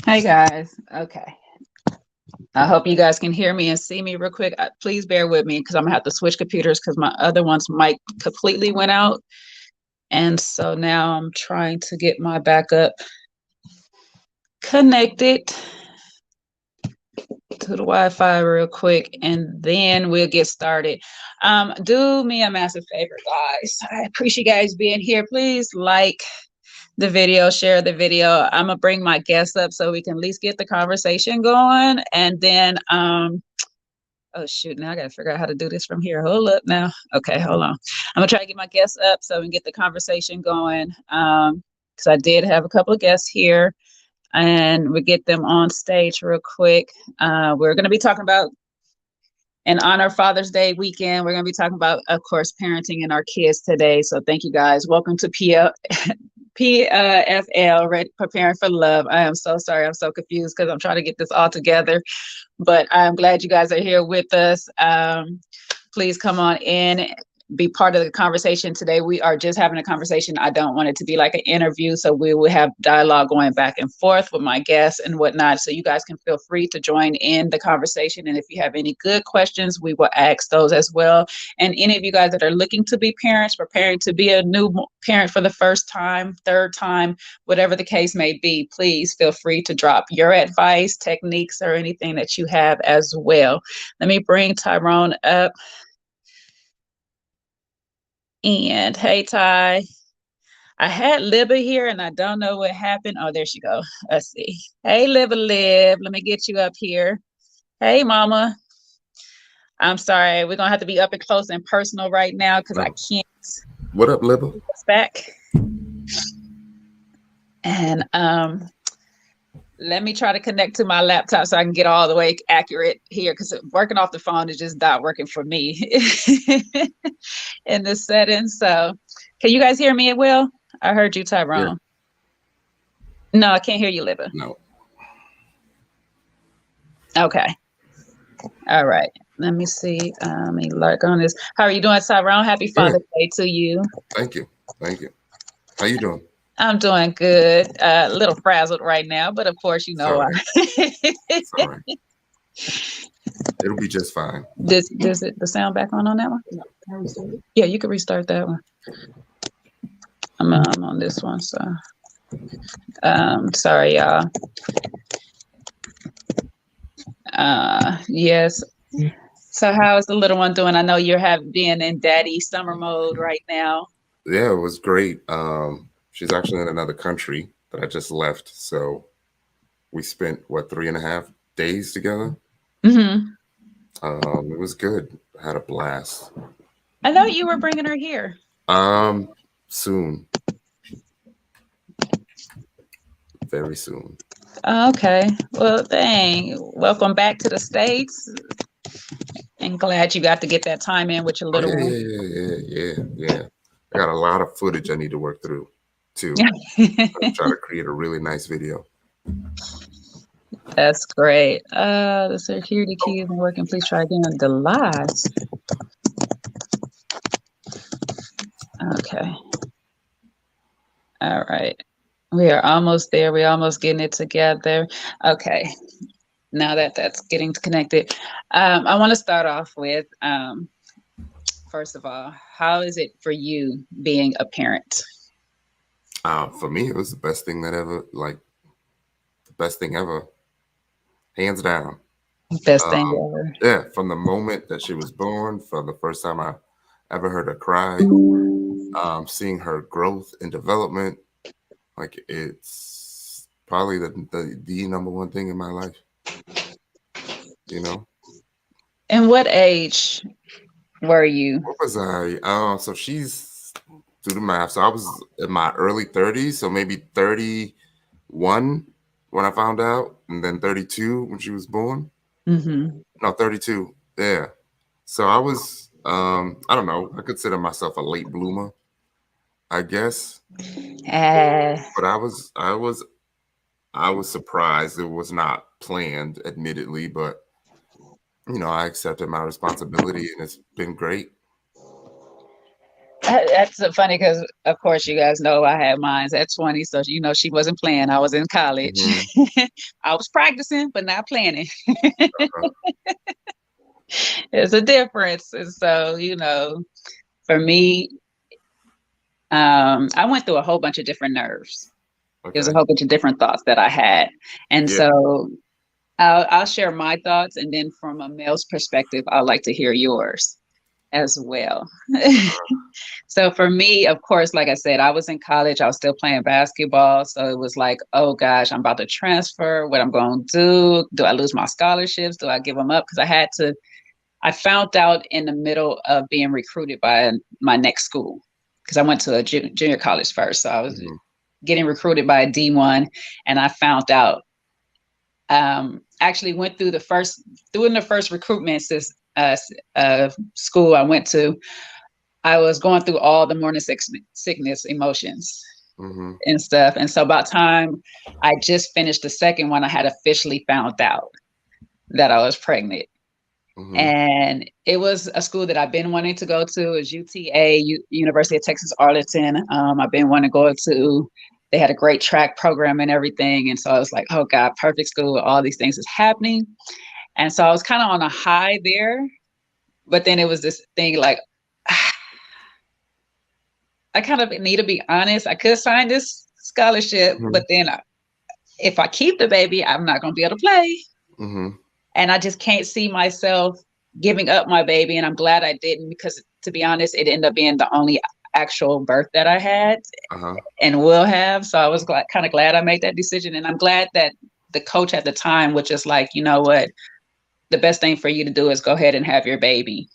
Hey guys. Okay. I hope you guys can hear me and see me real quick. Please bear with me because I'm gonna have to switch computers because my other one's mic completely went out. And so now I'm trying to get my backup connected to the Wi-Fi real quick, and then we'll get started. Do me a massive favor, guys. I appreciate you guys being here. Please like the video, share the video. I'm gonna bring my guests up so we can at least get the conversation going. And then oh shoot, now I gotta figure out how to do this from here. Hold up now. Okay, hold on. I'm gonna try to get my guests up so we can get the conversation going. Because I did have a couple of guests here, and we get them on stage real quick. We're gonna be talking about in honor of Father's Day weekend. We're going to be talking about, of course, parenting and our kids today. So thank you guys. Welcome to PFL, Preparing for Love. I am so sorry. I'm so confused because I'm trying to get this all together. But I'm glad you guys are here with us. Please come on in. Be part of the conversation today. We are just having a conversation. I don't want it to be like an interview, so we will have dialogue going back and forth with my guests and whatnot. So you guys can feel free to join in the conversation. And if you have any good questions, we will ask those as well. And any of you guys that are looking to be parents, preparing to be a new parent for the first time, third time, whatever the case may be, please feel free to drop your advice, techniques, or anything that you have as well. Let me bring Tyrone up. And hey, Ty, I had Libba here and I don't know what happened. Oh, there she go. Let's see. Hey, Libba Lib, let me get you up here. Hey, Mama. I'm sorry. We're going to have to be up and close and personal right now because I can't. What up, Libba? Back. And let me try to connect to my laptop so I can get all the way accurate here because working off the phone is just not working for me in the settings. So can you guys hear me well? I heard you, Tyrone. Yeah. No, I can't hear you, Libba. No. Okay. All right. Let me see. Let me lurk on this. How are you doing, Tyrone? Happy Father's Day to you. Thank you. Thank you. How you doing? I'm doing good. A little frazzled right now, but of course, you know why. It's all right. It'll be just fine. Does the sound back on that one? Yeah, you can restart that one. I'm on this one, so sorry, y'all. Yes. So how is the little one doing? I know you're being in daddy summer mode right now. Yeah, it was great. She's actually in another country that I just left. So we spent, 3.5 days together? Mm-hmm. It was good. I had a blast. I know you were bringing her here. Soon. Very soon. Okay. Well, dang. Welcome back to the States. And glad you got to get that time in with your little one. Yeah. I got a lot of footage I need to work through. Too. I'm trying to create a really nice video. That's great. The security key isn't working. Please try again. The lies. Okay. All right. We are almost there. We're almost getting it together. Okay. Now that that's getting connected, I want to start off with, first of all, how is it for you being a parent? For me, it was the best thing ever, hands down. Best thing ever. Yeah, from the moment that she was born, from the first time I ever heard her cry, seeing her growth and development, like it's probably the number one thing in my life. You know. And what age were you? What was I? So she's. Do the math. So I was in my early 30s, so maybe 31 when I found out, and then 32 when she was born. Mm-hmm. No, 32. Yeah. So I was, I don't know. I consider myself a late bloomer, I guess. But I was surprised. It was not planned, admittedly, but I accepted my responsibility, and it's been great. That's so funny because, of course, you guys know I had mines at 20. So, you know, she wasn't playing. I was in college. Mhm. I was practicing, but not planning. Uh-huh. There's a difference. And so, you know, for me, I went through a whole bunch of different nerves. There's a Okay. whole bunch of different thoughts that I had. And Yeah. so I'll share my thoughts. And then from a male's perspective, I'd like to hear yours as well. So for me, of course, like I said, I was in college. I was still playing basketball. So it was like, oh gosh, I'm about to transfer. What I'm going to do? Do I lose my scholarships? Do I give them up? Because I found out in the middle of being recruited by my next school because I went to a junior college first. So I was Mhm. getting recruited by a D1, and I found out. Actually went through during the first recruitment school I went to. I was going through all the morning sickness emotions Mhm. and stuff. And so about time I just finished the second one, I had officially found out that I was pregnant. Mhm. And it was a school that I've been wanting to go to. Is UTA, University of Texas Arlington. I've been wanting to go to. They had a great track program and everything. And so I was like, oh God, perfect school. All these things is happening. And so I was kind of on a high there. But then it was this thing like, I kind of need to be honest. I could sign this scholarship, but Mhm. then if I keep the baby, I'm not going to be able to play. Mhm. And I just can't see myself giving up my baby. And I'm glad I didn't because, to be honest, it ended up being the only actual birth that I had Uh-huh. and will have. So I was kind of glad I made that decision. And I'm glad that the coach at the time was just like, you know what, the best thing for you to do is go ahead and have your baby.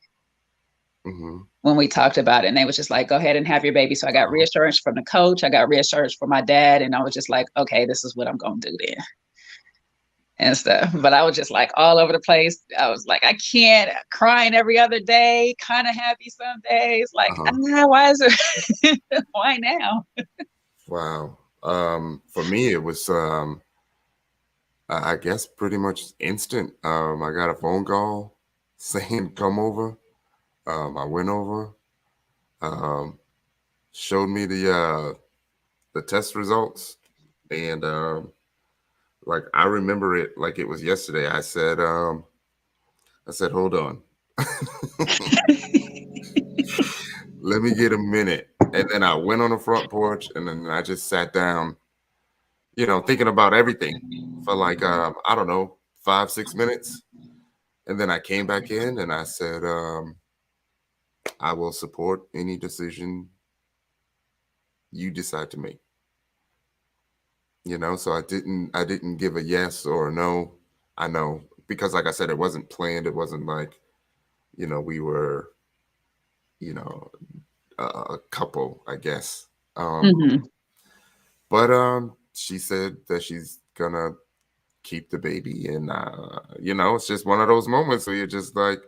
Mhm. When we talked about it, and they was just like, go ahead and have your baby. So I got Uh-huh. reassurance from the coach. I got reassurance from my dad. And I was just like, okay, this is what I'm going to do then and stuff. But I was just like all over the place. I was like, I can't, crying every other day, kind of happy some days. Like, Uh-huh. why is it? Why now? Wow. For me, it was I guess pretty much instant. I got a phone call saying come over. I went over, um, showed me the test results, and like I remember it like it was yesterday. I said, hold on, let me get a minute, and then I went on the front porch, and then I just sat down, thinking about everything for like I don't know, 5 6 minutes, and then I came back in and I said, I will support any decision you decide to make. So I didn't give a yes or a no. I know because like I said, it wasn't planned. It wasn't like, we were, you know, a couple, I guess. Mm-hmm. But she said that she's gonna keep the baby, and it's just one of those moments where you're just like,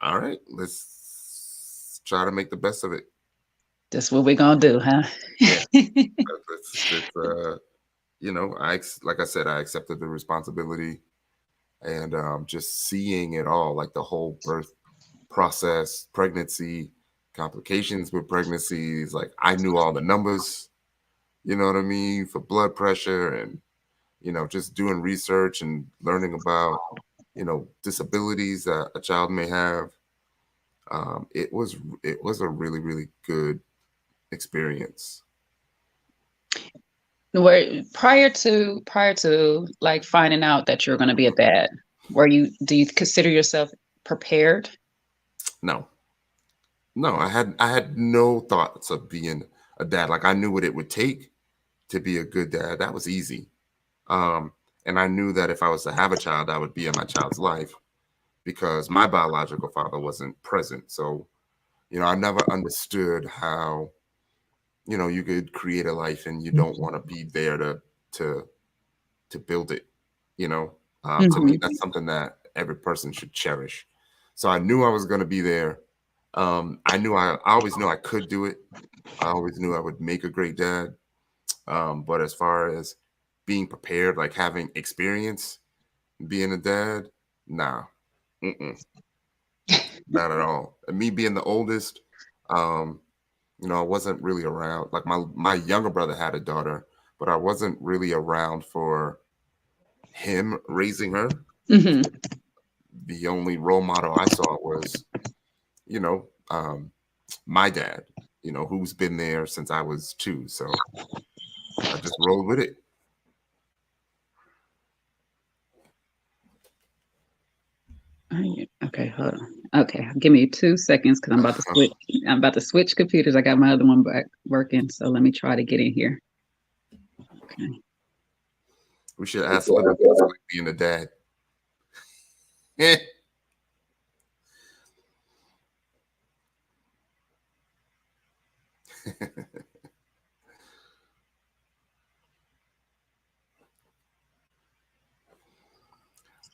all right, let's try to make the best of it. That's what we're going to do, huh? Yeah, it's like I said, I accepted the responsibility, and just seeing it all, like the whole birth process, pregnancy, complications with pregnancies. Like I knew all the numbers, you know what I mean, for blood pressure, and just doing research and learning about disabilities that a child may have. It was a really really good experience. Where prior to like finding out that you're going to be a dad, do you consider yourself prepared? No, no, I had no thoughts of being a dad. Like I knew what it would take to be a good dad. That was easy. Um, and I knew that if I was to have a child, I would be in my child's life because my biological father wasn't present. So, I never understood how, you could create a life and you don't want to be there to to build it. You know, to me, Mm-hmm. that's something that every person should cherish. So I knew I was going to be there. I always knew I could do it. I always knew I would make a great dad. But as far as being prepared, like having experience being a dad, nah, mm-mm, not at all. And me being the oldest, Um, I wasn't really around. Like my younger brother had a daughter, but I wasn't really around for him raising her. Hmm. The only role model I saw was, you know, um, my dad, who's been there since I was 2. So I just rolled with it. Okay, hold on. Okay, give me 2 seconds because I'm about to switch. I'm about to switch computers. I got my other one back working, so let me try to get in here. Okay. We should ask Libby what's like being a dad.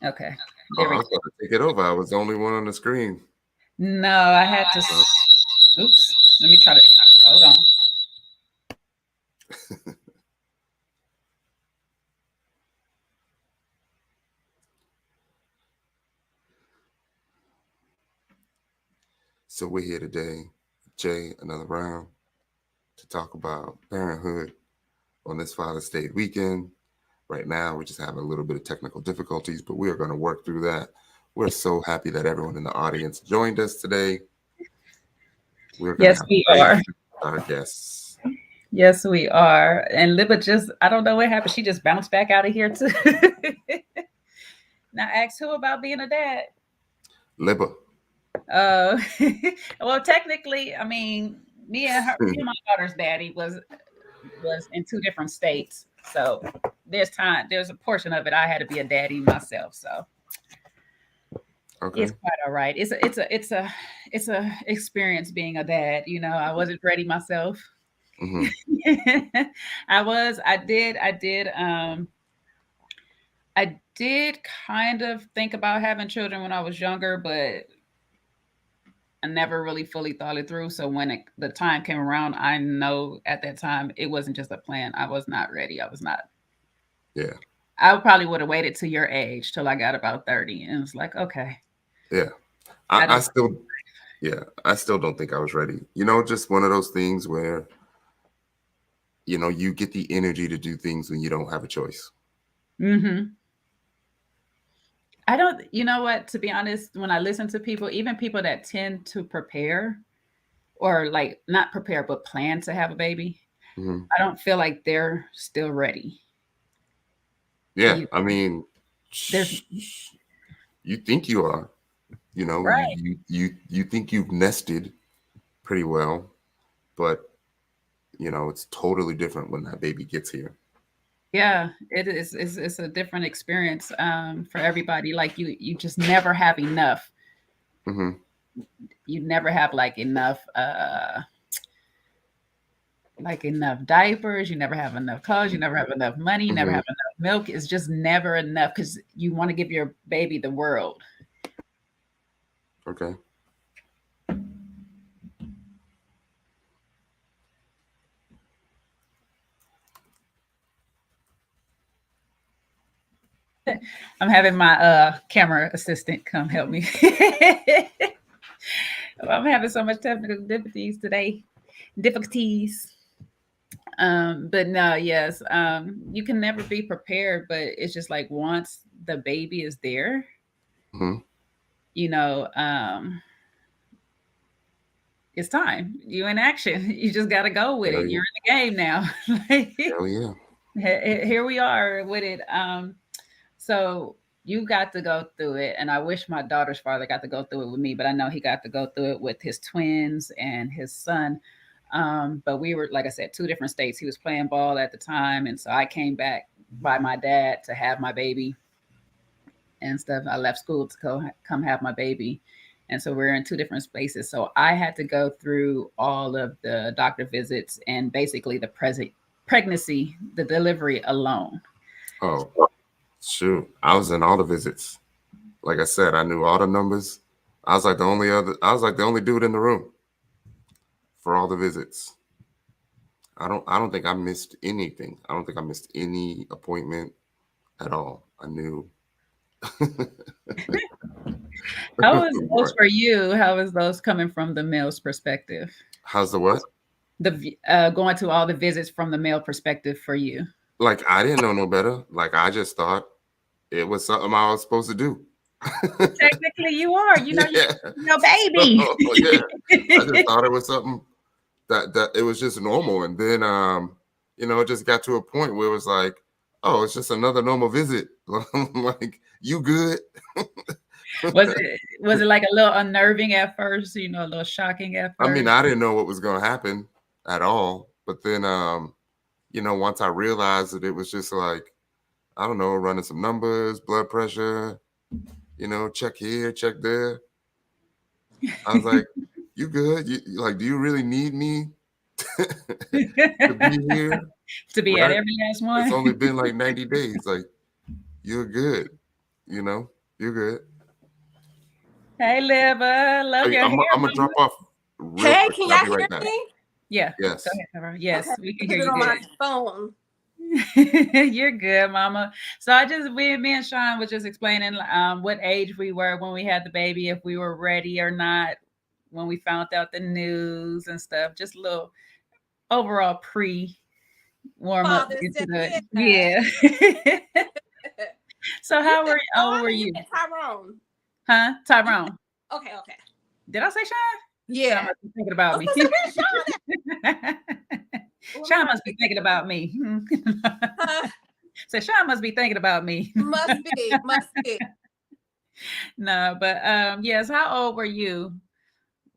Okay. Oh, There I we was go. about to take it over. I was the only one on the screen. No, I had to. Oops. Let me try to. Hold on. So we're here today, Jay, another round, to talk about parenthood on this Father's Day weekend. Right now, we're just having a little bit of technical difficulties, but we are going to work through that. We're so happy that everyone in the audience joined us today. We're going to Yes, have we a great are. with our guests. Yes, we are. And Libba I don't know what happened. She just bounced back out of here too. Now ask who about being a dad? Libba. Uh, well, technically, I mean, me and my daughter's daddy was in 2 different states. So there's a portion of it I had to be a daddy myself. So Okay. it's quite all right. It's a experience being a dad. I wasn't ready myself. Mm-hmm. I did kind of think about having children when I was younger, but I never really fully thought it through. So when the time came around, I know at that time it wasn't just a plan. I was not ready. I was not. Yeah. I probably would have waited to your age till I got about 30, and it's like, okay, Yeah. I I don't. still, yeah, I still don't think I was ready. Just one of those things where, you get the energy to do things when you don't have a choice. Hmm. I don't. You know what? To be honest, when I listen to people, even people that tend to prepare or like not prepare but plan to have a baby, Mm-hmm. I don't feel like they're still ready. Yeah. You, I mean, there's you think you are, right. you think you've nested pretty well, but it's totally different when that baby gets here. Yeah, it is. It's a different experience for everybody. Like you just never have enough. Mm-hmm. You never have like enough diapers. You never have enough clothes. You never have enough money. You never Mm-hmm. have enough milk. It's just never enough because you want to give your baby the world. Okay. I'm having my camera assistant come help me. I'm having so much technical difficulties today. Difficulties. But no, yes. You can never be prepared, but it's just like once the baby is there, Mm-hmm. you know, it's time. You in action. You just gotta go with Hell it. yeah. You're in the game now. Like, Hell yeah. here we are with it. So you got to go through it, and I wish my daughter's father got to go through it with me, but I know he got to go through it with his twins and his son. But we were, like I said, 2 different states. He was playing ball at the time, and so I came back by my dad to have my baby and stuff. I left school to come have my baby. And so we're in 2 different spaces. So I had to go through all of the doctor visits and basically the pregnancy, the delivery alone. Oh, shoot. I was in all the visits. Like I said, I knew all the numbers. I was like the only dude in the room for all the visits. I don't think I missed anything. I don't think I missed any appointment at all. I knew. How was those Right. for you? How was those coming from the male's perspective? How's the what? The going to all the visits from the male perspective for you. Like, I didn't know no better. Like, I just thought it was something I was supposed to do. Technically, you are. You know, Yeah. your baby. So, yeah. I just thought it was something that it was just normal. And then, it just got to a point where it was like, oh, it's just another normal visit. Like, you good? Was it like a little unnerving at first? A little shocking at first. I mean, I didn't know what was going to happen at all. But then, once I realized that it was just like, I don't know, running some numbers, blood pressure, check here, check there. I was like, you good? Do you really need me to be here? To be at every last one? It's only been like 90 days. Like, you're good. You're good. Hey, Liv, love your hair. I'm going to drop off. Hey, can y'all hear me? Yeah. Yes. Go ahead, Tyrone. Yes, okay. We can hear you on good. my phone. You're good, Mama. So me and Shawn was just explaining what age we were when we had the baby, if we were ready or not, when we found out the news and stuff. Just a little overall warm up into the yeah. So how old were you? Tyrone. Huh? Tyrone. Okay. Did I say Shawn? Yeah. Shawn must be thinking about me. Shawn must be thinking about me. So Shawn must be thinking about me. Must be. No, but yes. How old were you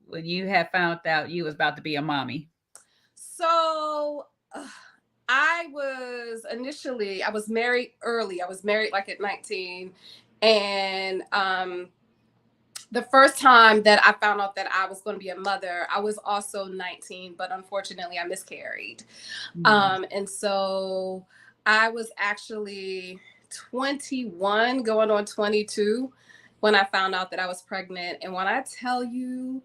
when you had found out you was about to be a mommy? So I was married early. I was married like at 19, and the first time that I found out that I was going to be a mother, I was also 19, but unfortunately I miscarried. Mm-hmm. And so I was actually 21 going on 22 when I found out that I was pregnant. And when I tell you,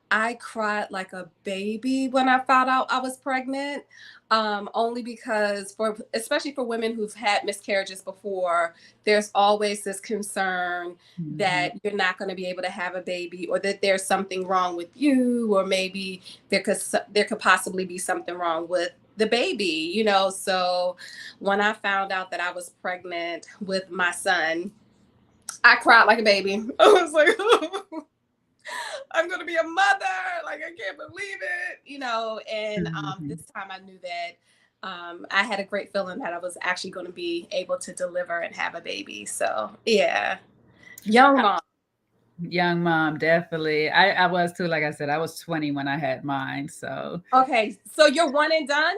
I cried like a baby when I found out I was pregnant, only because especially for women who've had miscarriages before, there's always this concern that you're not going to be able to have a baby, or that there's something wrong with you, or maybe there could possibly be something wrong with the baby, So when I found out that I was pregnant with my son, I cried like a baby. I was like, I'm going to be a mother. Like, I can't believe it, and this time I knew that I had a great feeling that I was actually going to be able to deliver and have a baby. So, yeah. Young mom, definitely. I was too. Like I said, I was 20 when I had mine. So. Okay. So you're one and done?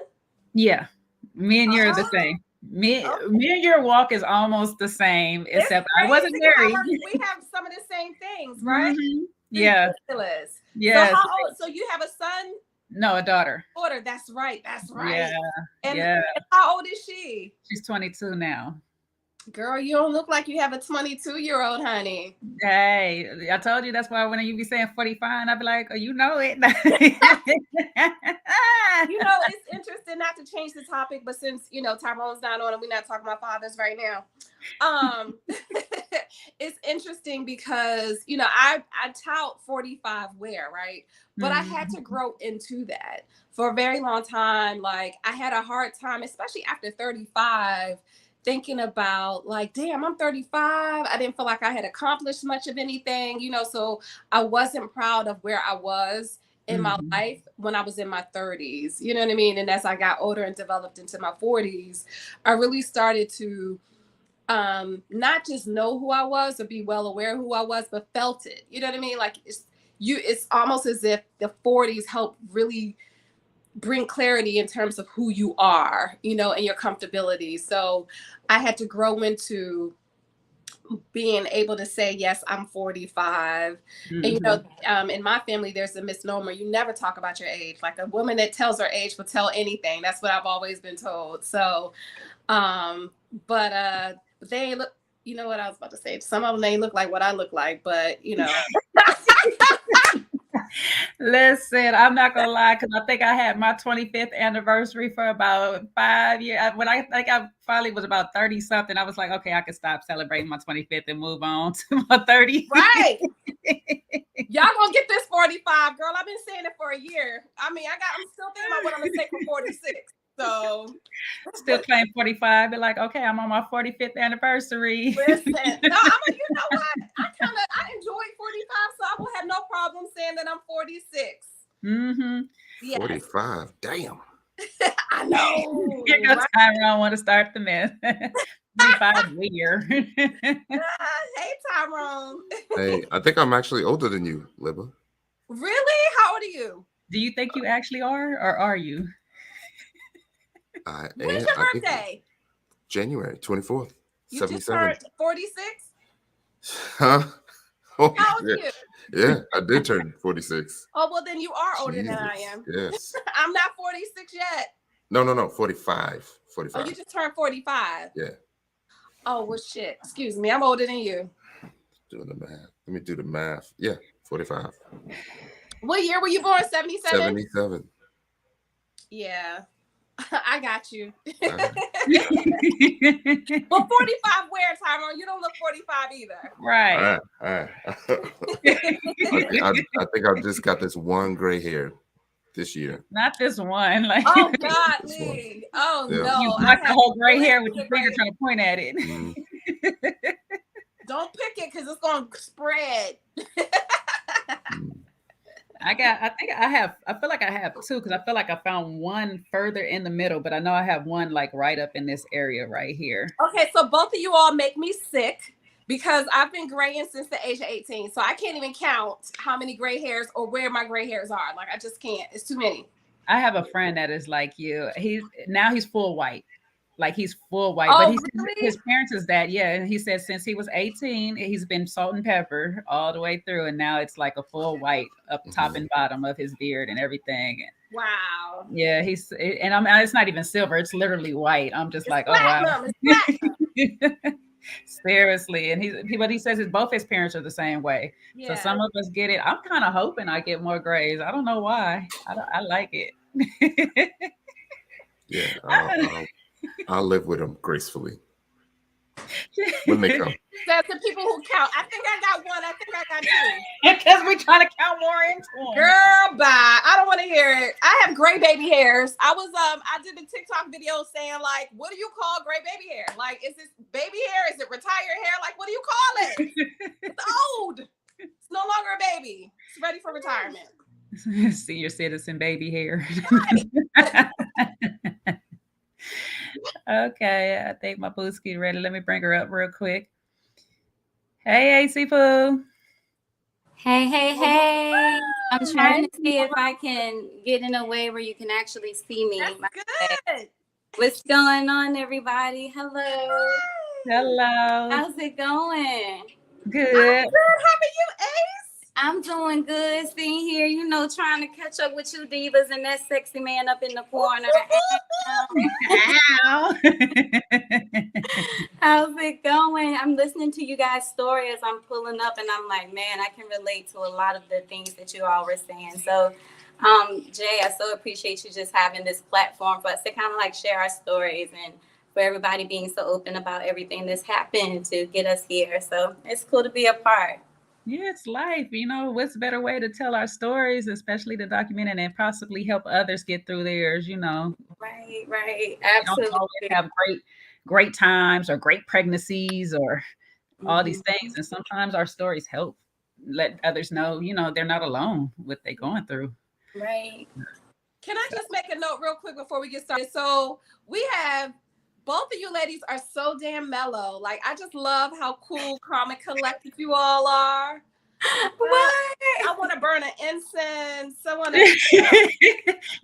Yeah. Me and you're the same. Me and your walk is almost the same, except I wasn't married. We have some of the same things, right? Mm-hmm. Yeah. Ridiculous. Yeah. So how old? So you have a son? No, a daughter. That's right. Yeah. And how old is she? She's 22 now. Girl, you don't look like you have a 22-year-old, honey. Hey, I told you that's why when you be saying 45, I'd be like, oh, you know it. It's interesting, not to change the topic, but since, Tyrone's not on and we're not talking about fathers right now. It's interesting because, I tout 45 where, right? But I had to grow into that for a very long time. Like, I had a hard time, especially after 35, thinking about like, damn, I'm 35. I didn't feel like I had accomplished much of anything, so I wasn't proud of where I was in my life when I was in my 30s, you know what I mean? And as I got older and developed into my 40s, I really started to not just know who I was or be well aware of who I was, but felt it. You know what I mean? Like it's almost as if the 40s help really bring clarity in terms of who you are, and your comfortability. So I had to grow into being able to say, yes, I'm 45. And, in my family, there's a misnomer. You never talk about your age. Like, a woman that tells her age will tell anything. That's what I've always been told. So, but they look, you know what I was about to say? Some of them, they look like what I look like, but, Listen, I'm not gonna lie, because I think I had my 25th anniversary for about 5 years. When I think I finally was about 30 something, I was like, okay, I can stop celebrating my 25th and move on to my 30th. Right. Y'all gonna get this 45, girl. I've been saying it for a year. I mean, I'm still thinking about what I'm gonna take for 46. So still claim 45. Be like, okay, I'm on my 45th anniversary. Listen, no, you know what? I enjoyed 45, so I will have no problem saying that I'm 46. Mm-hmm. Yes. 45. Damn. I know. Here goes Tyrone want to start the mess. 45 year. Hey, Tyrone. Hey, I think I'm actually older than you, Libba. Really? How old are you? Do you think you actually are, or are you? When's your birthday? January 24th. You 77. just turned 46? Huh? Oh, How old are you? Yeah, I did turn 46. Oh, well, then you are older than I am. Yes. I'm not 46 yet. No, 45. 45. Oh, you just turned 45? Yeah. Oh, well, shit. Excuse me. I'm older than you. Doing the math. Let me do the math. Yeah, 45. What year were you born? 77? 77. Yeah. I got you. All right. Well, 45 where, Tyrone? You don't look 45 either. Right. All right. I think I just got this one gray hair this year. Not this one. Like, oh, God, Lee. Oh, Yeah. no. You blocked the whole gray hair with your finger trying to point at it. Mm. Don't pick it because it's going to spread. I feel like I have two, because I feel like I found one further in the middle, but I know I have one like right up in this area right here. Okay, so both of you all make me sick because I've been graying since the age of 18. So I can't even count how many gray hairs or where my gray hairs are. Like, I just can't. It's too many. I have a friend that is like you. He's full white. Like, he's full white, Oh, but really? his parents is that, yeah. And he said since he was 18, he's been salt and pepper all the way through, and now it's like a full white up top and bottom of his beard and everything. Wow. Yeah, it's not even silver; it's literally white. I'm just like, platinum. Oh wow. Seriously, and he says both his parents are the same way. Yeah. So some of us get it. I'm kind of hoping I get more grays. I don't know why. I like it. Yeah. I'll live with them gracefully when they come. That's the people who count. I think I got one. I think I got two. Because we're trying to count more into them. Girl, bye. I don't want to hear it. I have gray baby hairs. I did a TikTok video saying, like, what do you call gray baby hair? Like, is this baby hair? Is it retired hair? Like, what do you call it? It's old. It's no longer a baby. It's ready for retirement. Senior citizen baby hair. Okay, I think my boo's getting ready. Let me bring her up real quick. Hey, AC Poo. Hey. I'm trying to see if I can get in a way where you can actually see me. That's good. What's going on, everybody? Hello. Hello. How's it going? Good. I'm good. How are you, Ace? I'm doing good. Sitting here, trying to catch up with you divas and that sexy man up in the corner. How's it going? I'm listening to you guys' story as I'm pulling up, and I'm like, man, I can relate to a lot of the things that you all were saying. So, Jay, I so appreciate you just having this platform for us to kind of like share our stories, and for everybody being so open about everything that's happened to get us here. So it's cool to be a part. Yeah, it's life. What's a better way to tell our stories, especially to document and possibly help others get through theirs, Right. Absolutely. We don't always have great times or great pregnancies or all these things. And sometimes our stories help let others know, they're not alone with what they're going through. Right. Can I just make a note real quick before we get started? So we have both of you ladies are so damn mellow. Like, I just love how cool, calm, and collected you all are. What? I want to burn an incense.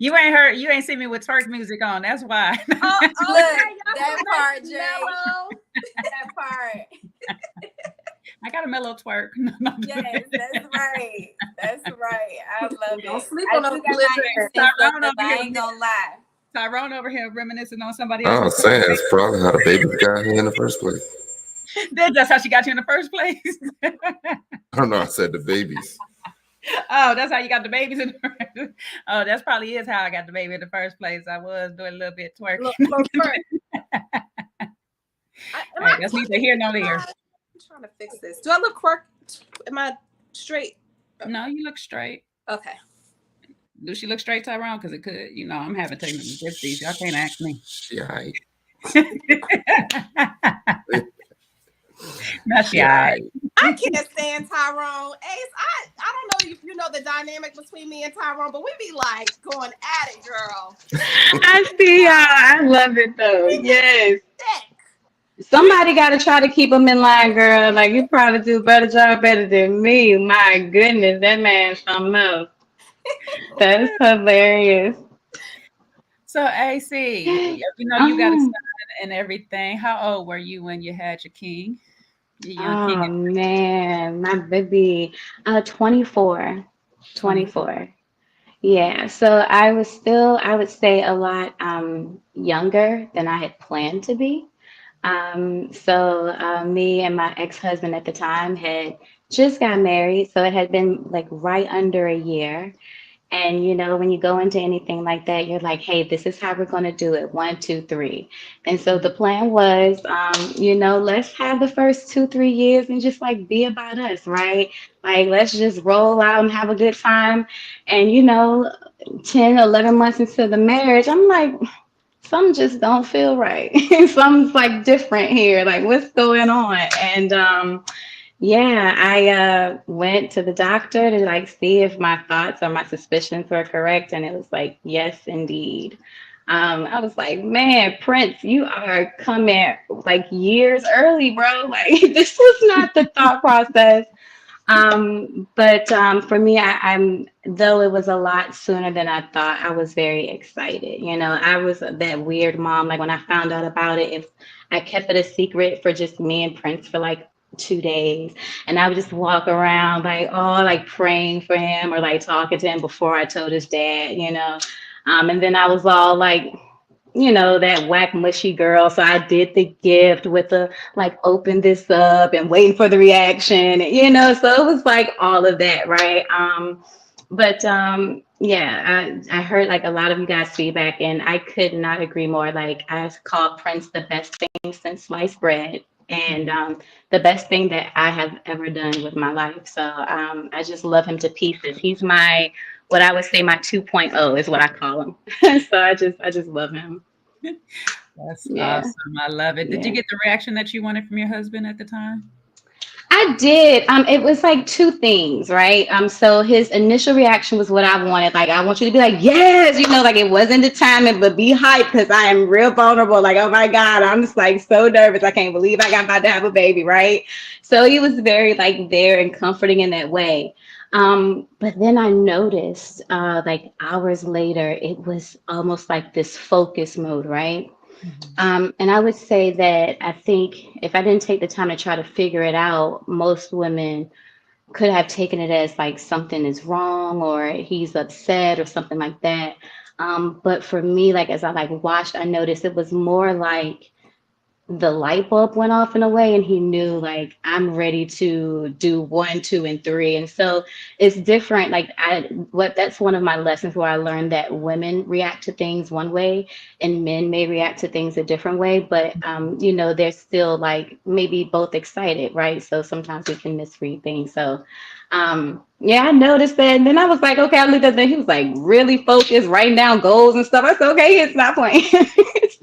You ain't seen me with twerk music on. That's why. Look, that part, Jay. That part. I got a mellow twerk. Yes, that's right. I love it. Don't sleep on those I ain't gonna lie. Tyrone over here reminiscing on somebody else. else. I was saying, that's probably how the baby got here in the first place. That's how she got you in the first place. I don't know. I said the babies. Oh, that's how you got the babies in the first. Oh, that's probably is how I got the baby in the first place. I was doing a little bit twerking. That's neither here nor there. I'm trying to fix this. Do I look quirk? Am I straight? No, you look straight. Okay. Do she look straight, Tyrone? Because it could, I'm having technical difficulties. Y'all can't ask me. Yeah, Not she, all right. I can't stand Tyrone. Ace, I don't know if you know the dynamic between me and Tyrone, but we be like going at it, girl. I see y'all. I love it though. Yes. Somebody got to try to keep him in line, girl. Like, you probably do a better job better than me. My goodness, that man's something else. That's hilarious. So, AC, you got a son and everything. How old were you when you had your king? Your young king? Oh man, my baby, 24, 24. Yeah, so I was still, I would say, a lot younger than I had planned to be. Me and my ex-husband at the time had just got married, so it had been like right under a year. And when you go into anything like that, you're like, hey, this is how we're going to do it. One, two, three. And so the plan was, let's have the first 2, 3 years and just like be about us, right? Like, let's just roll out and have a good time. And, 10, 11 months into the marriage, I'm like, some just don't feel right. Something's like different here. Like, what's going on? And, yeah, I went to the doctor to like see if my thoughts or my suspicions were correct, and it was like, yes, indeed. I was like, man, Prince, you are coming like years early, bro. Like this was not the thought process. But for me, I'm though it was a lot sooner than I thought, I was very excited. I was that weird mom. Like when I found out about it, if I kept it a secret for just me and Prince for like 2 days, and I would just walk around like all like praying for him or like talking to him before I told his dad. And then I was all like, that whack mushy girl. So I did the gift with the like open this up and waiting for the reaction, so it was like all of that, right? But yeah, I heard like a lot of you guys feedback and I could not agree more. Like I call Prince the best thing since sliced bread. And the best thing that I have ever done with my life. So I just love him to pieces. He's what I would say my 2.0 is what I call him. So I just love him. That's Yeah. awesome. I love it. Did you Yeah. get the reaction that you wanted from your husband at the time? I did. It was like two things, right? So his initial reaction was what I wanted. Like, I want you to be like, yes, like it wasn't the timing, but be hyped because I am real vulnerable. Like, oh my God, I'm just like so nervous. I can't believe I got about to have a baby, right? So he was very like there and comforting in that way. But then I noticed, like hours later, it was almost like this focus mode, right? And I would say that I think if I didn't take the time to try to figure it out, most women could have taken it as like something is wrong or he's upset or something like that. But for me, like as I like watched, I noticed it was more like the light bulb went off in a way and he knew like I'm ready to do 1, 2, and 3. And so it's different. Like that's one of my lessons where I learned that women react to things one way and men may react to things a different way, but they're still like maybe both excited, right? So sometimes we can misread things. So yeah, I noticed that. And then I was like, okay, I looked at that. He was like really focused, writing down goals and stuff. I said, okay, it's not playing.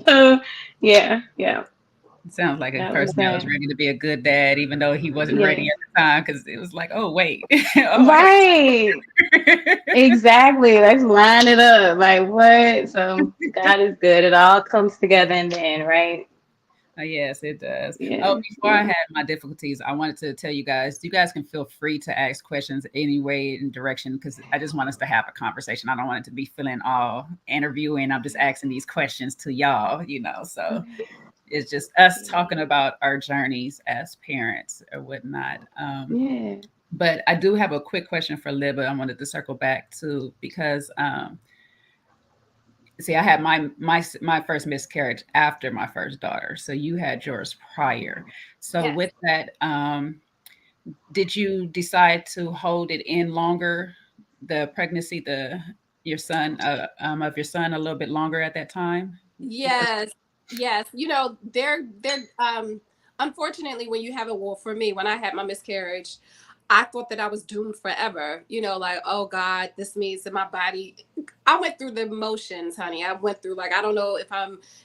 So yeah. It sounds like a That was person that was that. ready to be a good dad, even though he wasn't ready Yeah. at the time, because it was like, oh, wait. Oh, Right. Exactly. Let's line it up. Like what? So God is good. It all comes together in the end, right? Yes, it does. Oh, Yeah. before I Yeah. had my difficulties, I wanted to tell you guys can feel free to ask questions any way and direction because I just want us to have a conversation. I don't want it to be feeling all interviewing. I'm just asking these questions to y'all. So it's just us talking about our journeys as parents or whatnot. Yeah. But I do have a quick question for Libba. I wanted to circle back to because see, I had my first miscarriage after my first daughter. So you had yours prior. So Yes. with that, did you decide to hold it in longer, the pregnancy, your son of your son a little bit longer at that time? Yes. Yes. They're unfortunately when you have a well, for me, when I had my miscarriage, I thought that I was doomed forever, you know, like, oh God, this means that my body, I went through the motions, honey. I went through, like, I don't know if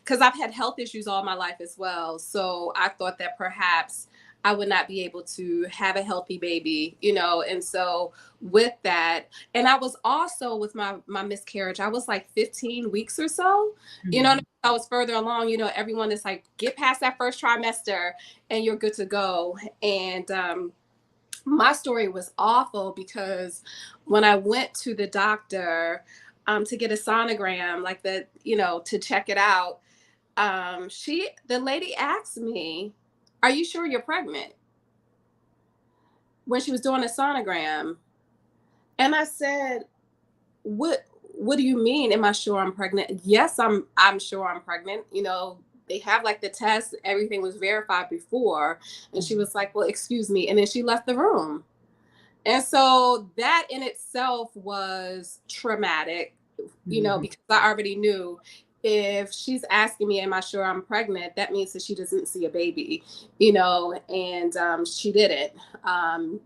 because I've had health issues all my life as well. So I thought that perhaps I would not be able to have a healthy baby, you know. And so with that, and I was also with my miscarriage, I was like 15 weeks or so, you know, I was further along, you know, everyone is like, get past that first trimester and you're good to go. And my story was awful because when I went to the doctor to get a sonogram, like the, you know, to check it out, the lady asked me, "Are you sure you're pregnant?" When she was doing a sonogram. And I said, what do you mean? Am I sure I'm pregnant? Yes, I'm sure I'm pregnant. You know, they have like the test, everything was verified before. And she was like, well, excuse me. And then she left the room. And so that in itself was traumatic, you know, because I already knew if she's asking me, am I sure I'm pregnant? That means that she doesn't see a baby, you know, and she didn't.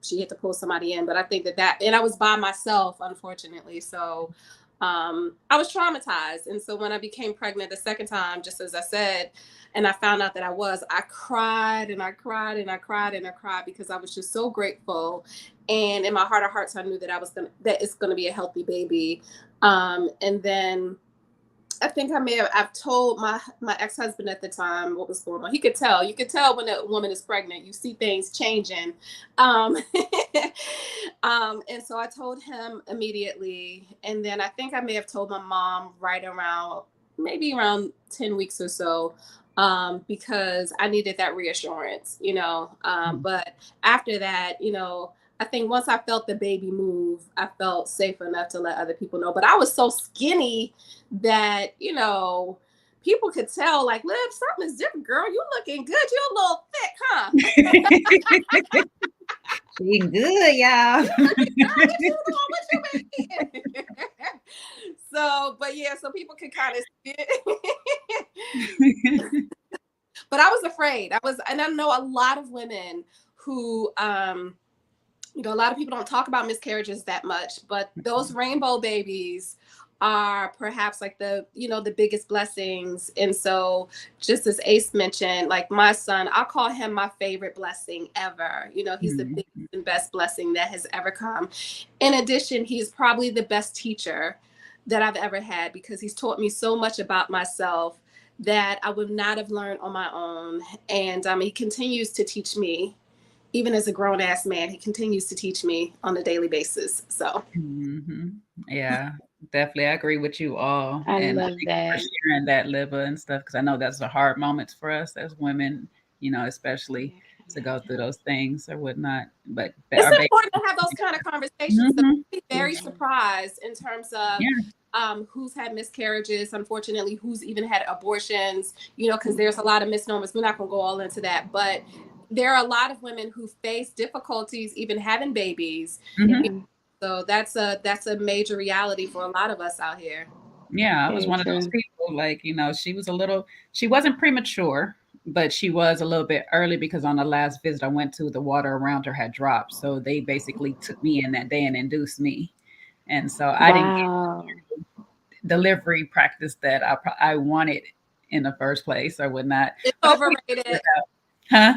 She had to pull somebody in. But I think and I was by myself, unfortunately. So I was traumatized. And so when I became pregnant the second time, just as I said, and I found out that I cried and I cried and I cried and I cried because I was just so grateful. And in my heart of hearts, I knew that that it's going to be a healthy baby. And then I think I've told my ex-husband at the time what was going on. You could tell when a woman is pregnant, you see things changing. And so I told him immediately. And then I think I may have told my mom maybe around 10 weeks or so, because I needed that reassurance, you know. But after that, you know, I think once I felt the baby move, I felt safe enough to let other people know. But I was so skinny that, you know, people could tell, like, Liv, something is different, girl. You looking good. You're a little thick, huh? Looking good, y'all. So, but yeah, so people could kind of see it. But I was afraid. And I know a lot of women who, you know, a lot of people don't talk about miscarriages that much, but those rainbow babies are perhaps like the biggest blessings. And so just as Ace mentioned, like my son, I'll call him my favorite blessing ever. You know, he's the biggest and best blessing that has ever come. In addition, he's probably the best teacher that I've ever had because he's taught me so much about myself that I would not have learned on my own. And he continues to teach me. Even as a grown-ass man, he continues to teach me on a daily basis. So, yeah, definitely, I agree with you all. I love that. For sharing that, Liva, and stuff, because I know that's a hard moments for us as women, you know, especially to go through those things or whatnot. But it's important to have those kind of conversations. So be very surprised in terms of who's had miscarriages, unfortunately, who's even had abortions. You know, because there's a lot of misnomers. We're not going to go all into that, but there are a lot of women who face difficulties even having babies. So that's a major reality for a lot of us out here. Yeah, I was one of those people, like, you know, she wasn't premature, but she was a little bit early because on the last visit I went to, the water around her had dropped. So they basically took me in that day and induced me. And so I didn't get delivery practice that I wanted in the first place or whatnot. It's overrated. Huh?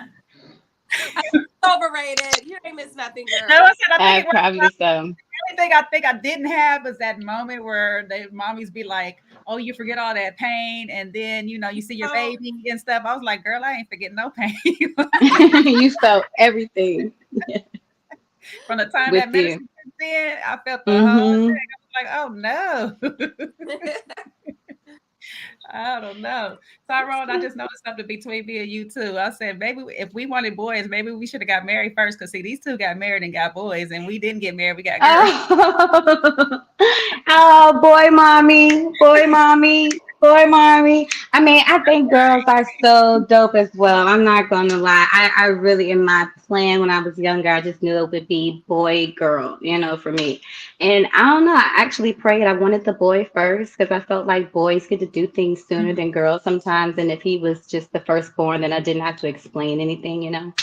It's overrated. You ain't missed nothing, girl. No, I think probably so. The only thing I think I didn't have is that moment where the mommies be like, "Oh, you forget all that pain," and then you know you see your baby and stuff. I was like, "Girl, I ain't forgetting no pain." You felt everything. From the time that medicine was in, I felt the whole thing. I was like, "Oh no." I don't know. Tyrone, I just noticed something between me and you too. I said, maybe if we wanted boys, maybe we should have got married first. Because see, these two got married and got boys, and we didn't get married. We got girls. Oh, boy, mommy. I mean, I think girls are so dope as well. I'm not going to lie. I really, in my plan when I was younger, I just knew it would be boy, girl, you know, for me. And I don't know. I actually prayed. I wanted the boy first because I felt like boys get to do things sooner than girls sometimes. And if he was just the firstborn, then I didn't have to explain anything, you know.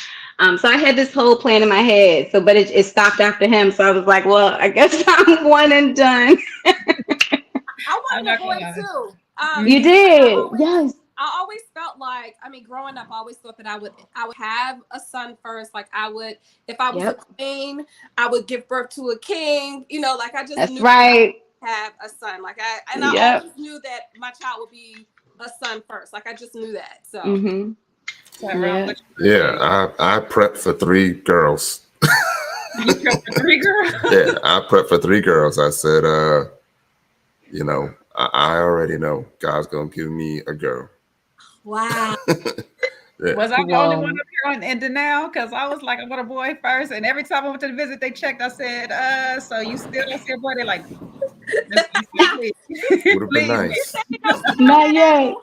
So I had this whole plan in my head. So, but it stopped after him. So I was like, well, I guess I'm one and done. I I'm wanted a not boy gonna lie. too. You Because did, yes. I always felt like, I mean, growing up, I always thought that I would have a son first. Like I would, if I was a Yep, queen, I would give birth to a king. You know, like I just that's knew that I right. would have a son. Like I Yep. always knew that my child would be a son first. Like I just knew that. So Mm-hmm. Tyrone, Yeah. what you Yeah, think? I prepped for 3 girls. You prepped for 3 girls? Yeah, I prepped for 3 girls. I said, I already know God's gonna give me a girl. wow. Yeah. Was I the only one Whoa. up here in denial? Because I was like, I want a boy first. And every time I went to the visit, they checked. I said, so you still don't see a boy? They're like, I said, please, Would have been please. nice. Not yet.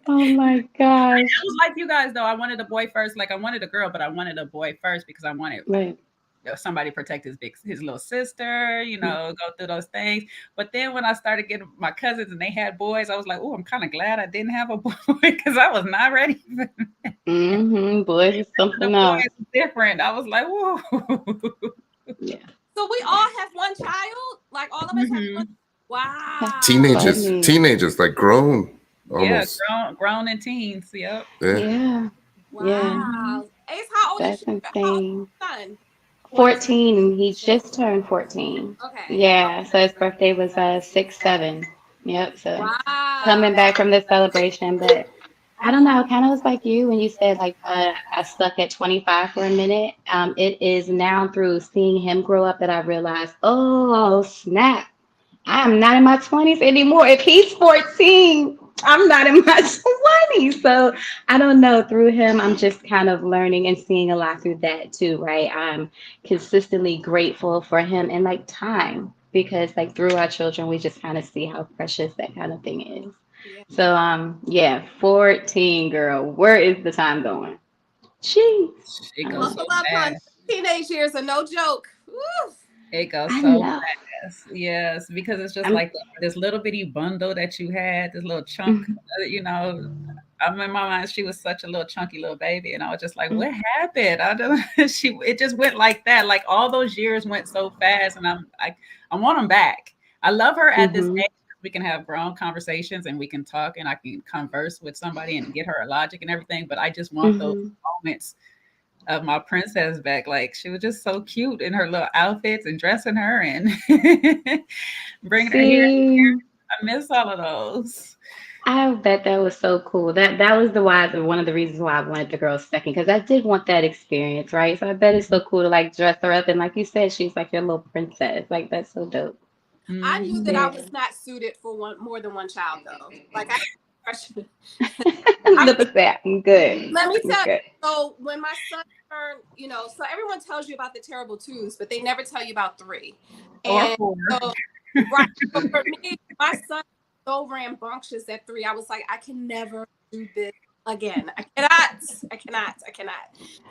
Oh my gosh. I was like you guys, though. I wanted a boy first. Like, I wanted a girl, but I wanted a boy first because I wanted Right. somebody to protect his little sister, go through those things. But then when I started getting my cousins and they had boys, I was like, oh, I'm kind of glad I didn't have a boy because I was not ready for Mm-hmm. Boys is the something boys else. different. I was like, whoa. Yeah. So we all have one child. Like all of us have one. Mhm. Wow. Teenagers, Funny. teenagers, like grown Yeah, almost. grown and teens. Yep. Yeah. Yeah. Yeah. Mhm. Wow. Ace, how old is That's your insane. son? 14, and he just turned 14. Okay. Yeah, so his birthday was 6/7. Yep, so coming Wow. back from the celebration, but I don't know, kind of was like you when you said like I stuck at 25 for a minute. It is now through seeing him grow up that I realized, oh snap, I'm not in my 20s anymore. If he's 14, I'm not in my 20s. So I don't know. Through him, I'm just kind of learning and seeing a lot through that too, right? I'm consistently grateful for him and like time because like through our children, we just kind of see how precious that kind of thing is. Yeah. So yeah, 14 girl, where is the time going? Jeez, It goes so Buckle up, honey. fast. Teenage years are no joke. Woo. It goes I so know. fast. Yes, because it's just I'm like this little bitty bundle that you had, this little chunk, mhm, I remember my mind, she was such a little chunky little baby, and I was just like, mhm, "What happened?" I don't. It just went like that. Like all those years went so fast, and I want them back. I love her at this mhm, age. We can have grown conversations, and we can talk, and I can converse with somebody and get her logic and everything. But I just want those mhm. moments of my princess back. Like she was just so cute in her little outfits and dressing her and bringing her here. See. I miss all of those. I bet that was so cool. That was the why one of the reasons why I wanted the girls second because I did want that experience, right? So I bet it's so cool to like dress her up and like you said, she's like your little princess. Like that's so dope. I Mhm. knew that I Yeah. was not suited for more than one child, though. Like I, I Look at that. I'm good. let me I'm tell you. good. So when my son turned, so everyone tells you about the terrible twos, but they never tell you about three. Or And four. so, right. So for me, my son was so rambunctious at 3. I was like, I can never do this again. I cannot. I cannot. I cannot.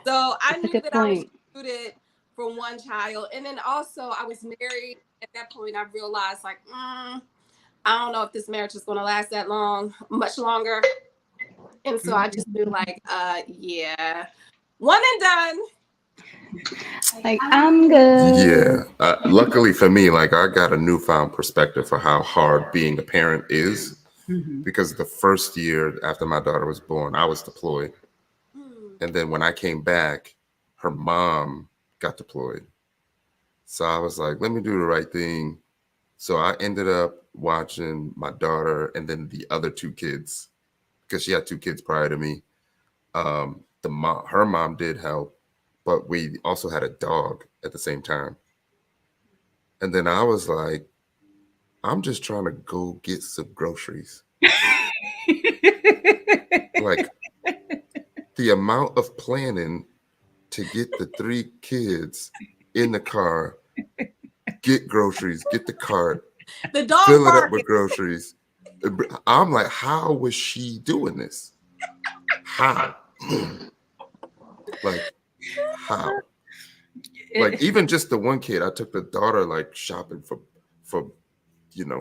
So I That's a knew good that I was point. suited for one child, and then also I was married. At that point, I realized like, I don't know if this marriage is going to last that long, much longer. And so I just knew like, yeah, one and done. Like I'm good. Yeah. Luckily for me, like I got a newfound perspective for how hard being a parent is Mhm. because the first year after my daughter was born, I was deployed. Hmm. And then when I came back, her mom got deployed. So I was like, let me do the right thing. So I ended up watching my daughter and then the other 2 kids because she had 2 kids prior to me. Her mom did help, but we also had a dog at the same time. And then I was like, I'm just trying to go get some groceries. Like the amount of planning to get the 3 kids in the car, get groceries, get the cart, The dog fill it up barking. with groceries. I'm like, how was she doing this? How? Like, how? Like, even just the one kid, I took the daughter like shopping for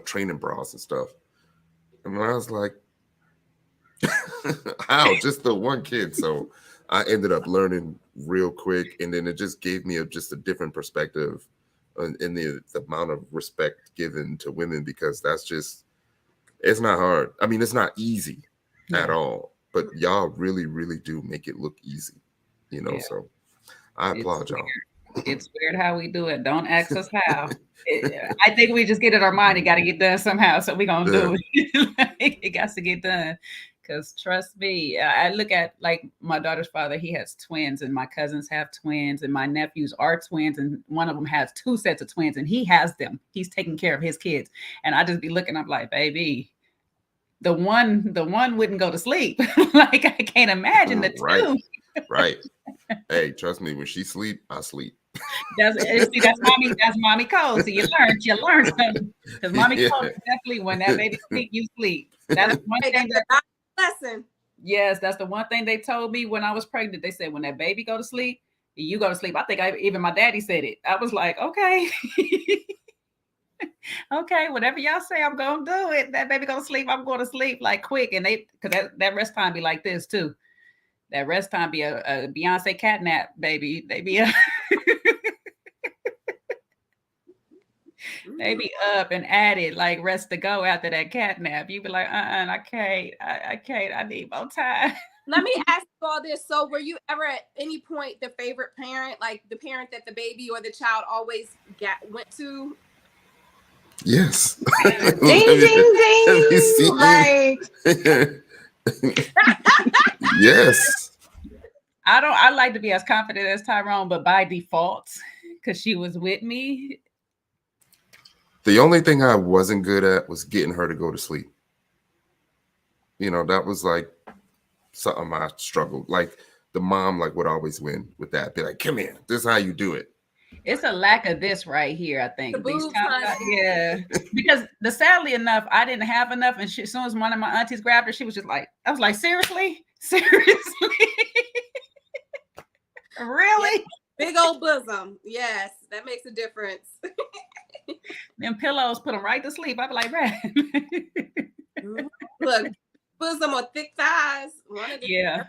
training bras and stuff. And I was like, how? Just the one kid. So I ended up learning real quick, and then it just gave me just a different perspective in the amount of respect given to women, because that's just, it's not hard. I mean, it's not easy at all, but y'all really, really do make it look easy, you know. So I applaud y'all. It's weird how we do it. Don't ask us how. I think we just get in our mind. It got to get done somehow. So we're going to do it. It got to get done. Because trust me, I look at like my daughter's father. He has twins, and my cousins have twins, and my nephews are twins. And one of them has 2 sets of twins, and he has them. He's taking care of his kids. And I just be looking up like, baby, the one wouldn't go to sleep. Like, I can't imagine the two. Right. Hey, trust me, when she sleep, I sleep. That's mommy code. So you learned something. Because mommy code is definitely, when that baby sleep, you sleep. That's one thing that lesson. Yes, that's the one thing they told me when I was pregnant. They said, when that baby go to sleep, you go to sleep. I think even my daddy said it. I was like, okay. Okay, whatever y'all say, I'm gonna do it. That baby go to sleep, I'm going to sleep like quick. And because that rest time be like this too. That rest time be a Beyonce cat nap, baby. They be they be up and at it like rest to go after that cat nap. You be like, I can't. I need more time. Let me ask you all this. So were you ever at any point the favorite parent, like the parent that the baby or the child always went to? Yes. Ding, ding, ding. Yes. I like to be as confident as Tyrone, but by default, because she was with me. The only thing I wasn't good at was getting her to go to sleep. You know, that was like something I struggled. Like the mom would always win with that. Be like, come here. This is how you do it. It's a lack of this right here, I think. Yeah. Because sadly enough, I didn't have enough. And as soon as one of my aunties grabbed her, she was just like, I was like, seriously? Really? Yeah. Big old bosom. Yes, that makes a difference. Them pillows put them right to sleep. I'd be like, man. Look, bosom or thick thighs. Yeah.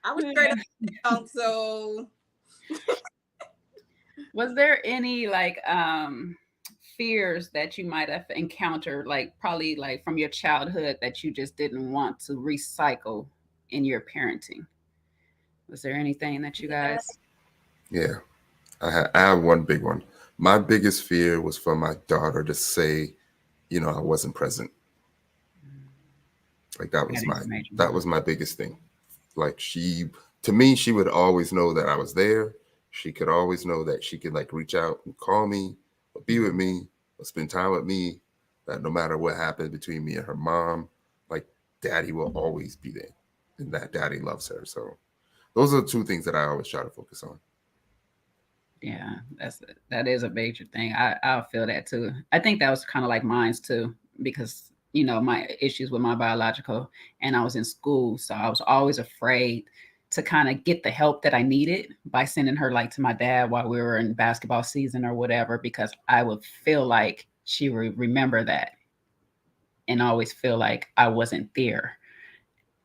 I was straight up, so. Was there any fears that you might have encountered, probably from your childhood, that you just didn't want to recycle in your parenting? Was there anything that you guys? Yeah, I have one big one. My biggest fear was for my daughter to say, I wasn't present. Like that was my biggest thing. Like to me, she would always know that I was there. She could always know that she could reach out and call me or be with me or spend time with me. That no matter what happened between me and her mom, daddy will always be there, and that daddy loves her. So those are the 2 things that I always try to focus on. Yeah, that is a major thing. I'll feel that too. I think that was kind of like mine's too, because my issues with my biological, and I was in school, so I was always afraid to kind of get the help that I needed by sending her to my dad while we were in basketball season or whatever, because I would feel like she would remember that and always feel like I wasn't there.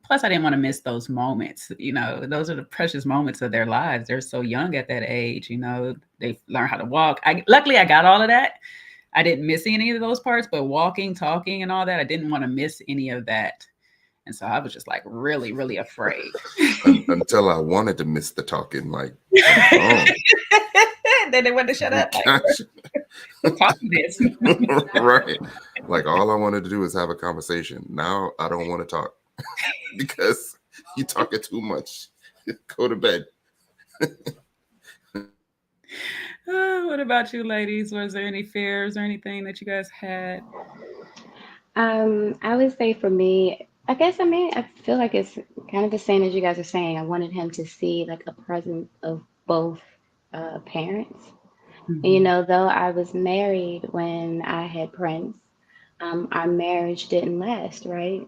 Plus, I didn't want to miss those moments. Those are the precious moments of their lives. They're so young at that age. They learn how to walk. Luckily, I got all of that. I didn't miss any of those parts, but walking, talking, and all that, I didn't want to miss any of that. And so I was just really, really afraid. Until I wanted to miss the talking, Then they wanted to shut up. Talking this. Right. All I wanted to do is have a conversation. Now I don't want to talk because you're talking too much. Go to bed. What about you, ladies? Was there any fears or anything that you guys had? I would say for me, I feel like it's kind of the same as you guys are saying. I wanted him to see a presence of both parents. Mm-hmm. Though I was married when I had Prince, our marriage didn't last, right?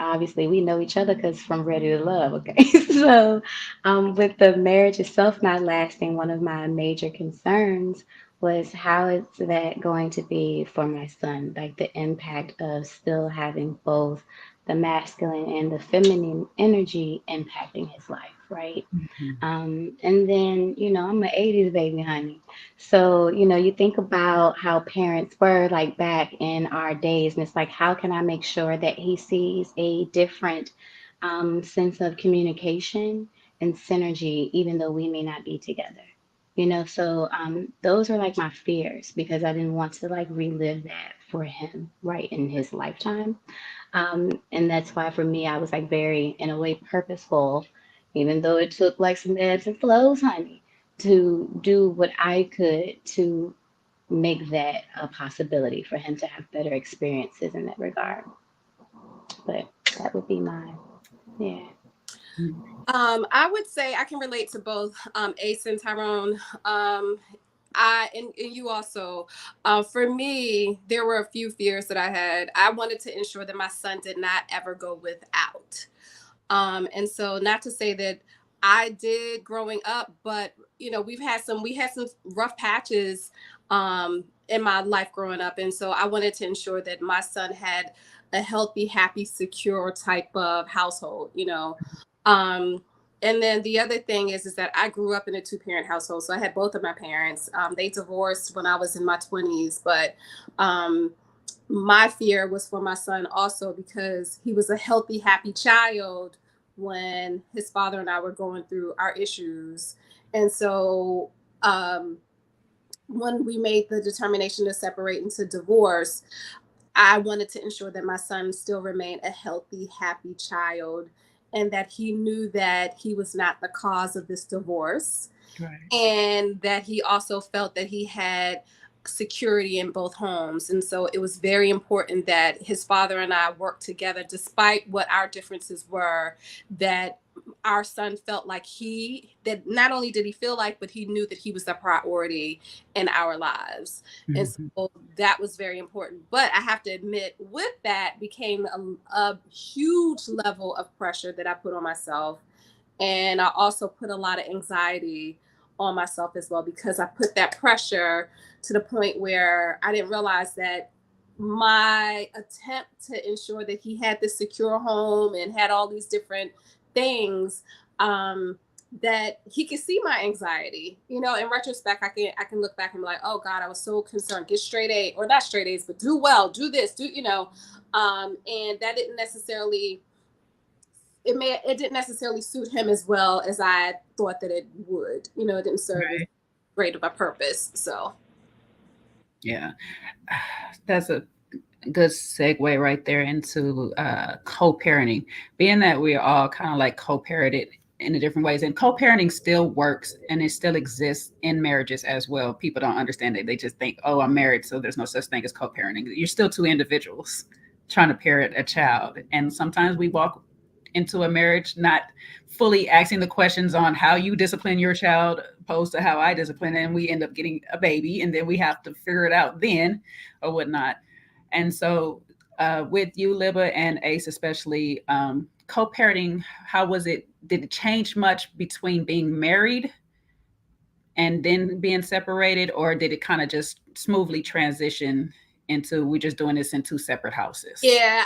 Obviously, we know each other because from Ready to Love, okay? So, with the marriage itself not lasting, one of my major concerns was how is that going to be for my son? Like the impact of still having both the masculine and the feminine energy impacting his life, right? Mhm. And then, I'm an 80s baby, honey. So, you think about how parents were like back in our days, and it's like, how can I make sure that he sees a different sense of communication and synergy, even though we may not be together? So those are like my fears because I didn't want to like relive that for him right in his lifetime. And that's why for me, I was like very, in a way, purposeful, even though it took like some ebbs and flows, honey, to do what I could to make that a possibility for him to have better experiences in that regard. But that would be mine. Yeah. I would say I can relate to both Ace and Tyrone. And you also. For me, there were a few fears that I had. I wanted to ensure that my son did not ever go without. And so not to say that I did growing up, but we had some rough patches in my life growing up. And so I wanted to ensure that my son had a healthy, happy, secure type of household. Um, and then the other thing is that I grew up in a two-parent household. So I had both of my parents. They divorced when I was in my 20s, but my fear was for my son also because he was a healthy, happy child when his father and I were going through our issues. And so when we made the determination to separate into divorce, I wanted to ensure that my son still remained a healthy, happy child and that he knew that he was not the cause of this divorce Right. and that he also felt that he had security in both homes. And so it was very important that his father and I worked together despite what our differences were, that our son felt like that not only did he feel like, but he knew that he was the priority in our lives. And Mhm. so that was very important. But I have to admit, with that became a huge level of pressure that I put on myself. And I also put a lot of anxiety on myself as well because I put that pressure to the point where I didn't realize that my attempt to ensure that he had this secure home and had all these different things, that he could see my anxiety. In retrospect, I can look back and be like, oh God, I was so concerned. Get straight A, or not straight A's, but do well, do this, and that didn't necessarily it didn't necessarily suit him as well as I thought that it would. It didn't serve as Right. great of a purpose. So Yeah. That's a good segue right there into co-parenting. Being that we're all kind of like co-parented in the different ways, and co-parenting still works and it still exists in marriages as well. People don't understand it. They just think, oh, I'm married, so there's no such thing as co-parenting. You're still two individuals trying to parent a child. And sometimes we walk into a marriage not fully asking the questions on how you discipline your child opposed to how I discipline it, and we end up getting a baby and then we have to figure it out then or whatnot. And so with you, Libba, and Ace especially, co-parenting, how was it? Did it change much between being married and then being separated, or did it kind of just smoothly transition into we're just doing this in two separate houses? yeah,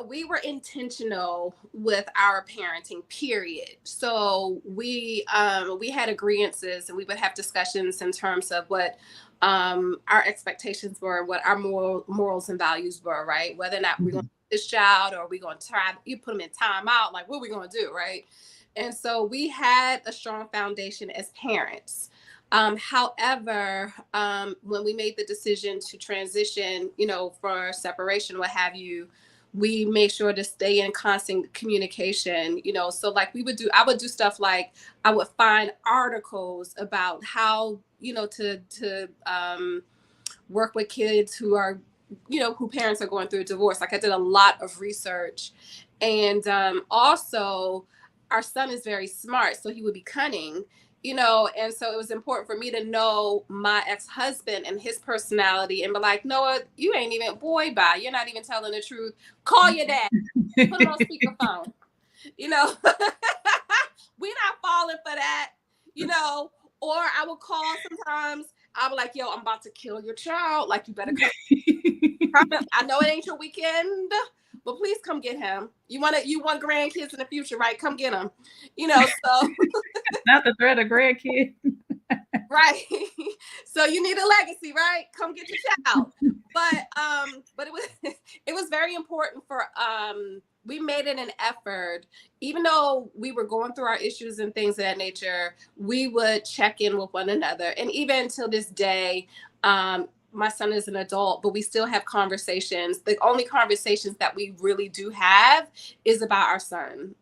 we were intentional with our parenting, period. So we had agreeances and we would have discussions in terms of what our expectations were, what our morals and values were, right? Whether or not we're going to this child or we're going to try you put them in timeout, like what are we going to do, right? And so we had a strong foundation as parents. However, when we made the decision to transition, for separation, what have you, we made sure to stay in constant communication, so like I would do stuff like I would find articles about how, to work with kids who are, who parents are going through a divorce. Like I did a lot of research. And also our son is very smart, so he would be cunning, and so it was important for me to know my ex-husband and his personality and be like, Noah, you ain't even you're not even telling the truth. Call your dad, put him on speakerphone. We're not falling for that, or I would call sometimes. I'll be like, yo, I'm about to kill your child. Like, you better come. I know it ain't your weekend, but please come get him. You want grandkids in the future, right? Come get him. So Not the threat of grandkids. right. So you need a legacy, right? Come get your child. But it was very important for we made it an effort, even though we were going through our issues and things of that nature, we would check in with one another. And even till this day, my son is an adult, but we still have conversations. The only conversations that we really do have is about our son,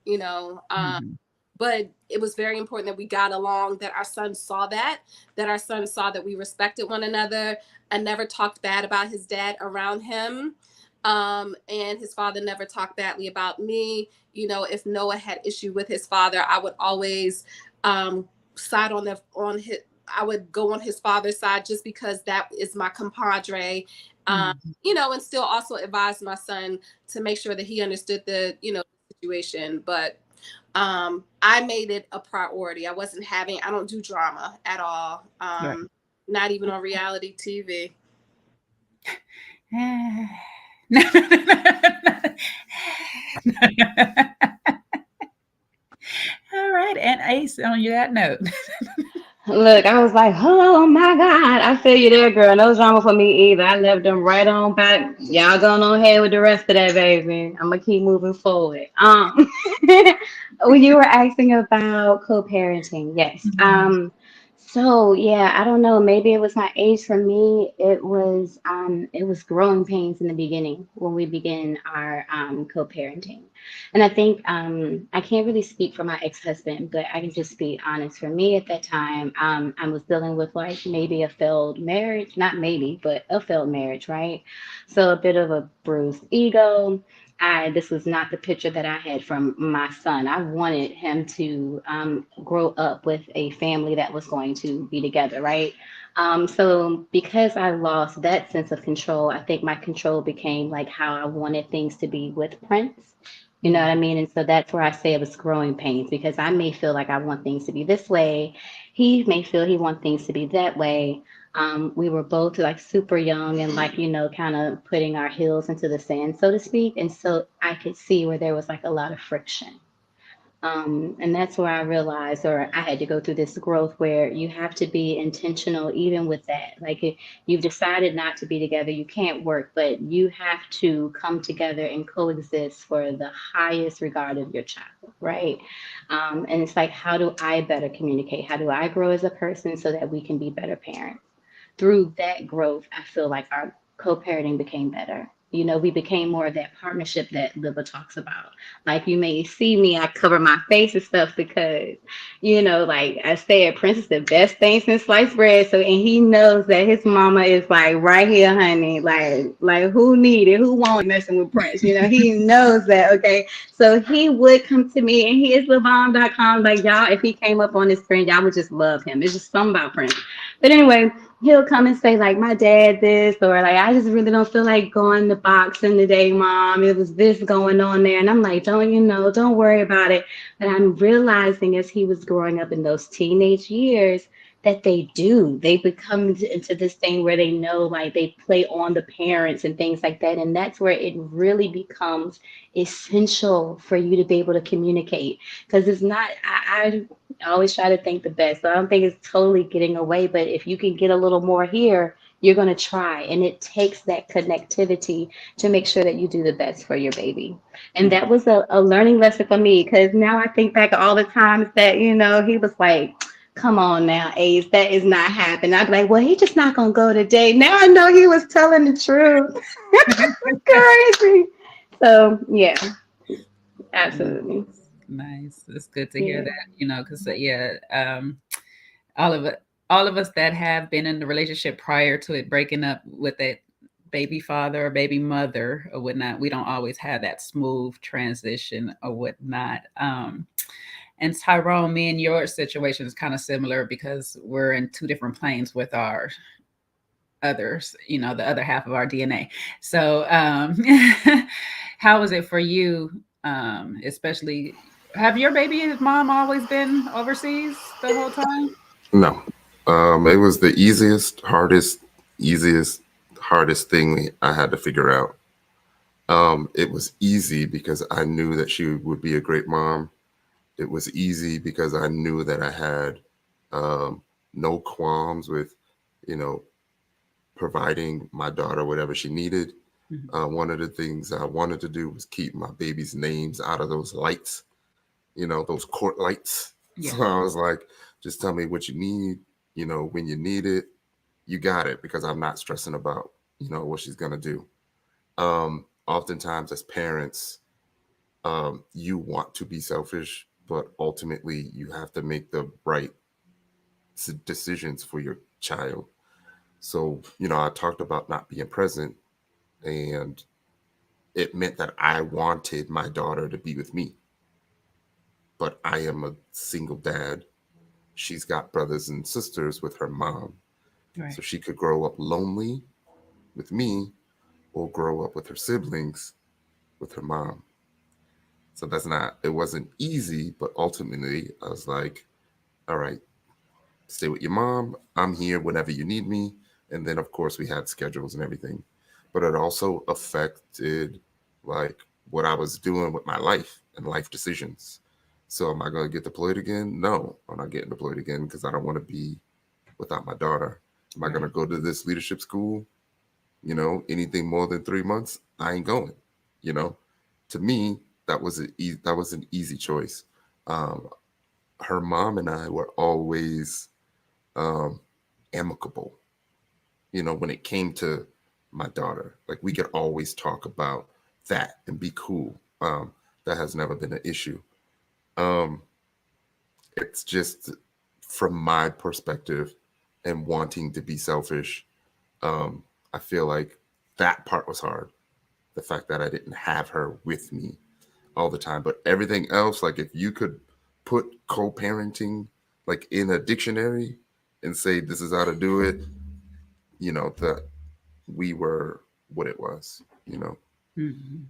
But it was very important that we got along, that our son saw that our son saw that we respected one another. I never talked bad about his dad around him. And his father never talked badly about me. If Noah had issue with his father, I would always side I would go on his father's side, just because that is my compadre. And still also advise my son to make sure that he understood the situation. But I made it a priority. I don't do drama at all. Right. Not even on reality TV. All right, and Ace, on that note. Look, I was like, oh my God, I feel you there, girl. No drama for me either. I left them right on back. Y'all going on ahead with the rest of that, baby. I'm gonna keep moving forward. When you were asking about co-parenting, yes. So yeah, I don't know. Maybe it was my age. For me, it was growing pains in the beginning when we began our co-parenting. And I think I can't really speak for my ex-husband, but I can just be honest. For me at that time, I was dealing with like maybe a failed marriage, not maybe, but a failed marriage, right? So a bit of a bruised ego. This was not the picture that I had from my son. I wanted him to grow up with a family that was going to be together, right? So because I lost that sense of control, I think my control became like how I wanted things to be with Prince. You know what I mean? And so that's where I say it was growing pains, because I may feel like I want things to be this way. He may feel he wants things to be that way. We were both like super young and like, kind of putting our heels into the sand, so to speak. And so I could see where there was like a lot of friction. And that's where I realized, or I had to go through this growth where you have to be intentional, even with that. Like if you've decided not to be together, you can't work, but you have to come together and coexist for the highest regard of your child, right? And it's like, how do I better communicate? How do I grow as a person so that we can be better parents? Through that growth, I feel like our co-parenting became better. We became more of that partnership that Liva talks about. Like you may see me, I cover my face and stuff because, like I said, Prince is the best thing since sliced bread. So, and he knows that his mama is like right here, honey. Like who needed, who wanted messing with Prince? He knows that. Okay. So he would come to me, and he is LeBron.com. Like y'all, if he came up on his screen, y'all would just love him. It's just something about Prince. But anyway, he'll come and say like, my dad this, or like, I just really don't feel like going to boxing today, mom. It was this going on there. And I'm like, don't worry about it. But I'm realizing as he was growing up in those teenage years that they become into this thing where they know, like they play on the parents and things like that. And that's where it really becomes essential for you to be able to communicate, because it's not, I always try to think the best. So I don't think it's totally getting away, but if you can get a little more here, you're going to try. And it takes that connectivity to make sure that you do the best for your baby. And that was a learning lesson for me, because now I think back all the times that, he was like, come on now, Ace, that is not happening. I'd be like, well, he just not going to go today. Now I know he was telling the truth. Crazy. So, yeah, absolutely. Nice. It's good to hear that, because, all of us that have been in the relationship prior to it breaking up with a baby father or baby mother or whatnot, we don't always have that smooth transition or whatnot. And Tyrone, me and your situation is kind of similar because we're in two different planes with our others, the other half of our DNA. So how was it for you, especially, have your baby's mom always been overseas the whole time? No. It was the easiest, hardest thing I had to figure out. It was easy because I knew that she would be a great mom. It was easy because I knew that I had no qualms with, you know, providing my daughter whatever she needed. One of the things I wanted to do was keep my baby's names out of those lights, you know, those court lights. Yeah. So I was like, just tell me what you need, you know, when you need it, you got it, because I'm not stressing about, you know, what she's going to do. Oftentimes as parents, you want to be selfish, but ultimately you have to make the right decisions for your child. So, you know, I talked about not being present, and it meant that I wanted my daughter to be with me, but I am a single dad. She's got brothers and sisters with her mom. Right. So she could grow up lonely with me or grow up with her siblings with her mom. So it wasn't easy, but ultimately I was like, all right, stay with your mom. I'm here whenever you need me. And then, of course, we had schedules and everything. But it also affected like what I was doing with my life and life decisions. So am I going to get deployed again? No, I'm not getting deployed again because I don't want to be without my daughter. Am I going to go to this leadership school? You know, anything more than 3 months, I ain't going. You know, to me, that was an easy choice. Um, Her mom and I were always amicable. You know, when it came to my daughter, like we could always talk about that and be cool. That has never been an issue. Um, it's just from my perspective and wanting to be selfish. I feel like that part was hard. The fact that I didn't have her with me all the time, but everything else, like if you could put co-parenting like in a dictionary and say this is how to do it, you know, that we were what it was, you know. Mm-hmm.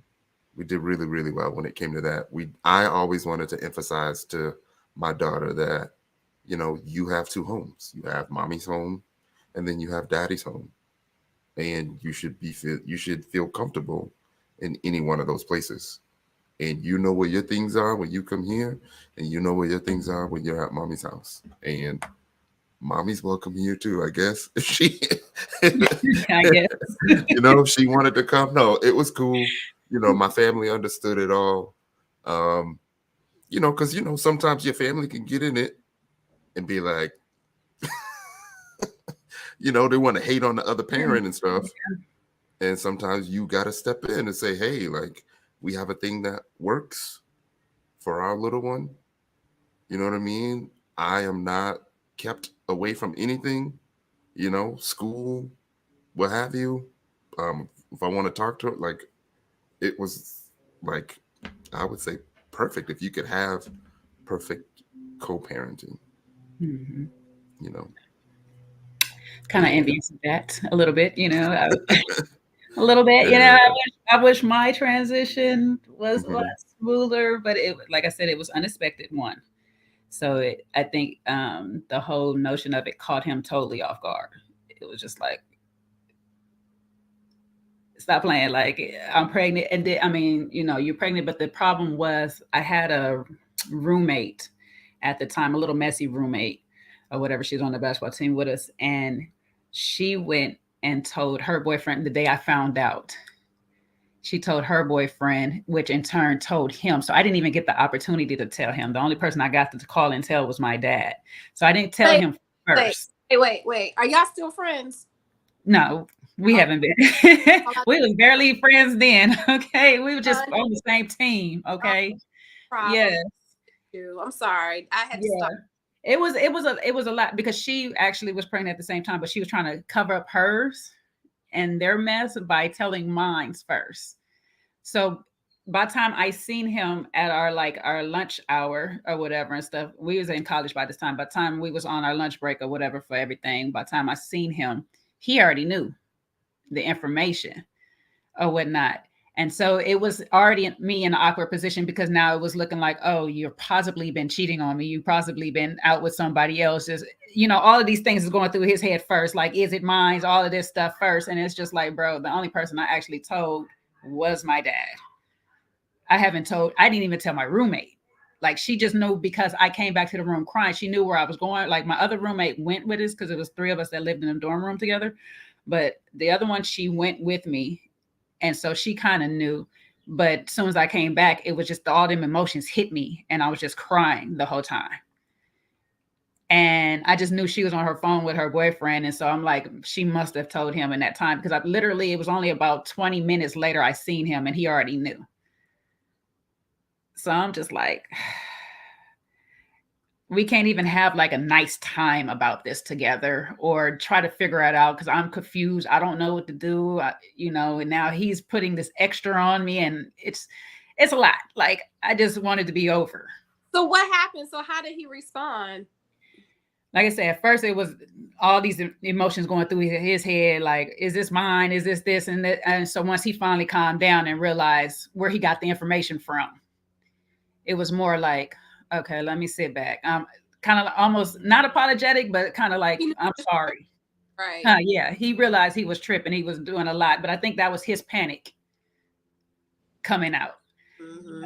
We did really, really well when it came to that. I always wanted to emphasize to my daughter that, you know, you have two homes. You have mommy's home and then you have daddy's home. And you should feel comfortable in any one of those places. And you know where your things are when you come here, and you know where your things are when you're at mommy's house. And mommy's welcome here too, I guess. If she, I guess. you know, if she wanted to come, no, it was cool. You know, my family understood it all. Um, you know, because you know sometimes your family can get in it and be like, you know, they want to hate on the other parent and stuff. And sometimes you got to step in and say, hey, like, we have a thing that works for our little one. You know what I mean? I am not kept away from anything, you know, school, what have you. If I want to talk to her, like, it was like, I would say perfect if you could have perfect co-parenting, Mm-hmm. you know. Kind of envious of that a little bit, you know. A little bit, you know. Yeah. I wish my transition was a lot Mhm. smoother, but it, like I said, it was unexpected one. So I think the whole notion of it caught him totally off guard. It was just like, stop playing, like I'm pregnant. And then, I mean, you know, you're pregnant, but the problem was I had a roommate at the time, a little messy roommate or whatever. She's on the basketball team with us. And she went and told her boyfriend the day I found out. She told her boyfriend, which in turn told him. So I didn't even get the opportunity to tell him. The only person I got to call and tell was my dad. So I didn't tell him first. Wait. Are y'all still friends? No, we haven't been. We was barely friends then. Okay, we were just on the same team. Okay, yes, I'm sorry. I had to yeah. stop. It was a lot because she actually was pregnant at the same time, but she was trying to cover up hers and their mess by telling mine's first. So by the time I seen him at our lunch hour or whatever and stuff, we was in college by this time. By the time we was on our lunch break or whatever for everything, by the time I seen him, he already knew the information or whatnot. And so it was already me in an awkward position because now it was looking like, oh, you've possibly been cheating on me. You've possibly been out with somebody else. Just, you know, all of these things is going through his head first. Like, is it mine? All of this stuff first. And it's just like, bro, the only person I actually told was my dad. I didn't even tell my roommate. Like, she just knew because I came back to the room crying. She knew where I was going. Like, my other roommate went with us because it was 3 of us that lived in a dorm room together. But the other one, she went with me. And so she kind of knew. But as soon as I came back, it was just all them emotions hit me. And I was just crying the whole time. And I just knew she was on her phone with her boyfriend. And so I'm like, she must have told him in that time, because it was only about 20 minutes later I seen him and he already knew. So I'm just like, we can't even have like a nice time about this together or try to figure it out, because I'm confused. I don't know what to do, and now he's putting this extra on me, and it's a lot. Like, I just wanted to be over. So what happened? So how did he respond? Like I said, at first it was all these emotions going through his head. Like, is this mine? Is this and that? And so once he finally calmed down and realized where he got the information from, it was more like, okay, let me sit back. Kind of almost not apologetic, but kind of like, I'm sorry. Right. Yeah, he realized he was tripping. He was doing a lot, but I think that was his panic coming out.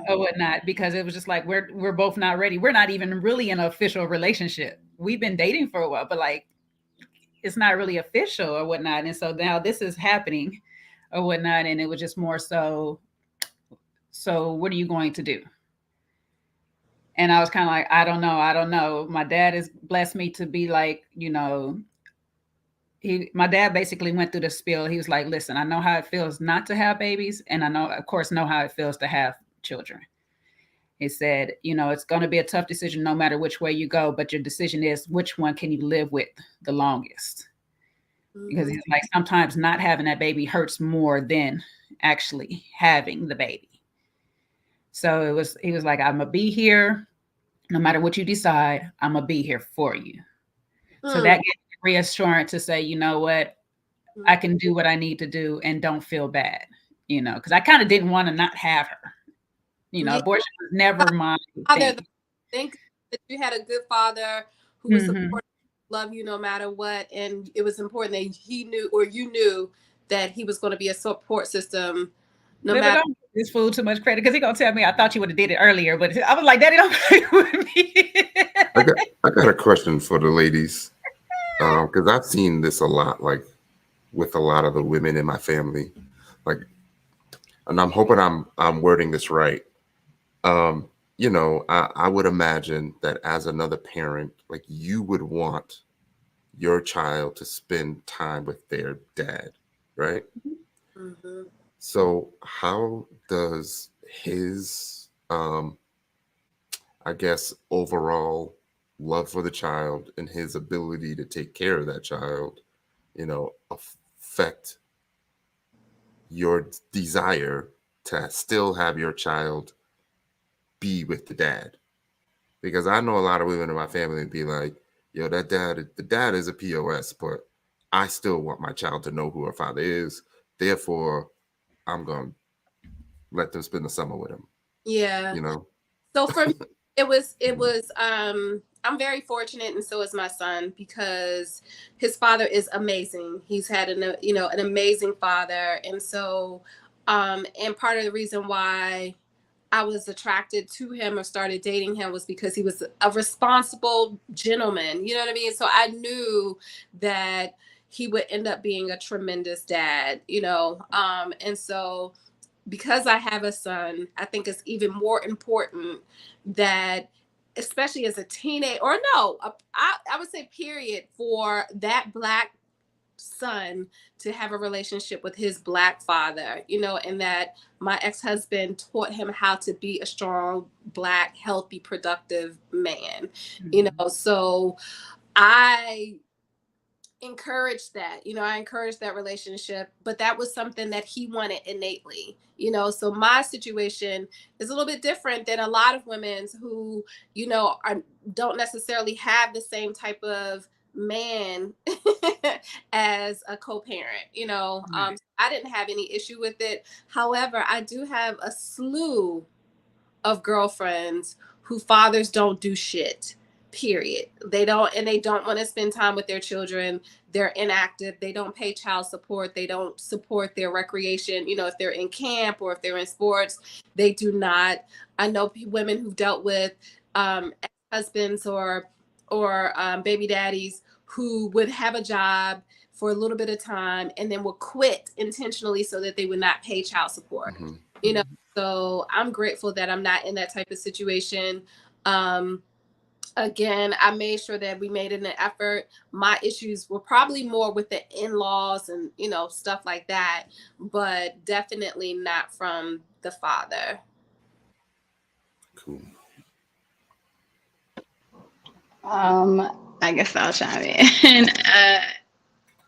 Or whatnot, because it was just like, we're both not ready. We're not even really in an official relationship. We've been dating for a while, but like, it's not really official or whatnot. And so now this is happening or whatnot. And it was just more so what are you going to do? And I was kind of like, I don't know. My dad has blessed me to be like, my dad basically went through the spiel. He was like, listen, I know how it feels not to have babies. And I know how it feels to have children. He said, it's going to be a tough decision no matter which way you go, but your decision is which one can you live with the longest? Because he's like, sometimes not having that baby hurts more than actually having the baby. So he was like, I'm going to be here. No matter what you decide, I'm going to be here for you. So that gave me reassurance to say, you know what, I can do what I need to do and don't feel bad, because I kind of didn't want to not have her. Abortion was never my thing. Think that you had a good father who was supportive, love you no matter what, and it was important that he knew, or you knew, that he was going to be a support system. No matter. Don't give this fool too much credit, because he's gonna tell me I thought you would have did it earlier, but I was like, Daddy, don't play with me. I got a question for the ladies, because I've seen this a lot, like with a lot of the women in my family, like, and I'm hoping I'm wording this right. I would imagine that as another parent, like, you would want your child to spend time with their dad, right? So how does his, I guess, overall love for the child and his ability to take care of that child, affect your desire to still have your child be with the dad? Because I know a lot of women in my family would be like, yo, the dad is a POS, but I still want my child to know who her father is. Therefore, I'm going to let them spend the summer with him. Yeah. So for me, it was, I'm very fortunate, and so is my son, because his father is amazing. He's had an amazing father. And so, and part of the reason why I was attracted to him or started dating him was because he was a responsible gentleman. You know what I mean? So I knew that he would end up being a tremendous dad, and so because I have a son, I think it's even more important that, especially as a teenager, or no, I would say period, for that Black son to have a relationship with his Black father, and that my ex-husband taught him how to be a strong, Black, healthy, productive man, so I encouraged that, I encouraged that relationship, but that was something that he wanted innately, so my situation is a little bit different than a lot of women's who, don't necessarily have the same type of man as a co-parent, I didn't have any issue with it. However, I do have a slew of girlfriends who fathers don't do shit, period. They don't want to spend time with their children. They're inactive. They don't pay child support. They don't support their recreation. You know, if they're in camp or if they're in sports, they do not. I know women who've dealt with husbands or baby daddies who would have a job for a little bit of time and then would quit intentionally so that they would not pay child support. Mm-hmm. You know, so I'm grateful that I'm not in that type of situation. Again, I made sure that we made an effort. My issues were probably more with the in-laws and, you know, stuff like that, but definitely not from the father. Cool. I guess I'll chime in.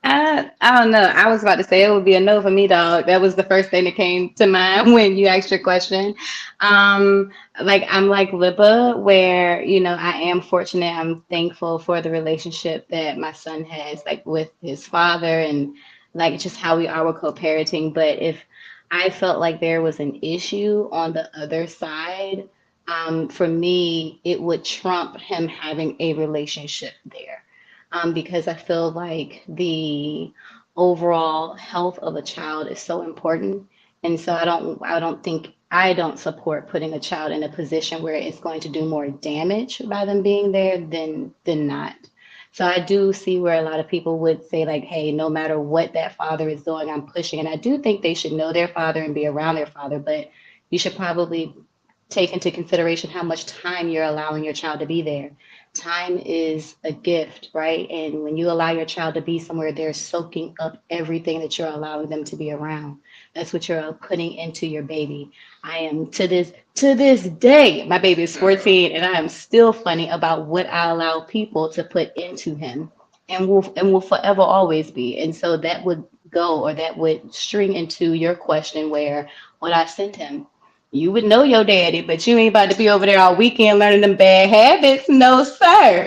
I don't know. I was about to say it would be a no for me, dog. That was the first thing that came to mind when you asked your question. Like I'm like Liba, where I am fortunate. I'm thankful for the relationship that my son has, like with his father, and like just how we are with co-parenting. But if I felt like there was an issue on the other side, for me, it would trump him having a relationship there, because I feel like the overall health of a child is so important. And so I don't support putting a child in a position where it's going to do more damage by them being there than not. So I do see where a lot of people would say like, hey, no matter what that father is doing, I'm pushing. And I do think they should know their father and be around their father, but you should probably take into consideration how much time you're allowing your child to be there. Time is a gift, right? And when you allow your child to be somewhere, they're soaking up everything that you're allowing them to be around. That's what you're putting into your baby. I am to this day, my baby is 14, and I am still funny about what I allow people to put into him, and will forever always be. And so that would that would string into your question where would I send him? You would know your daddy, but you ain't about to be over there all weekend learning them bad habits. No, sir.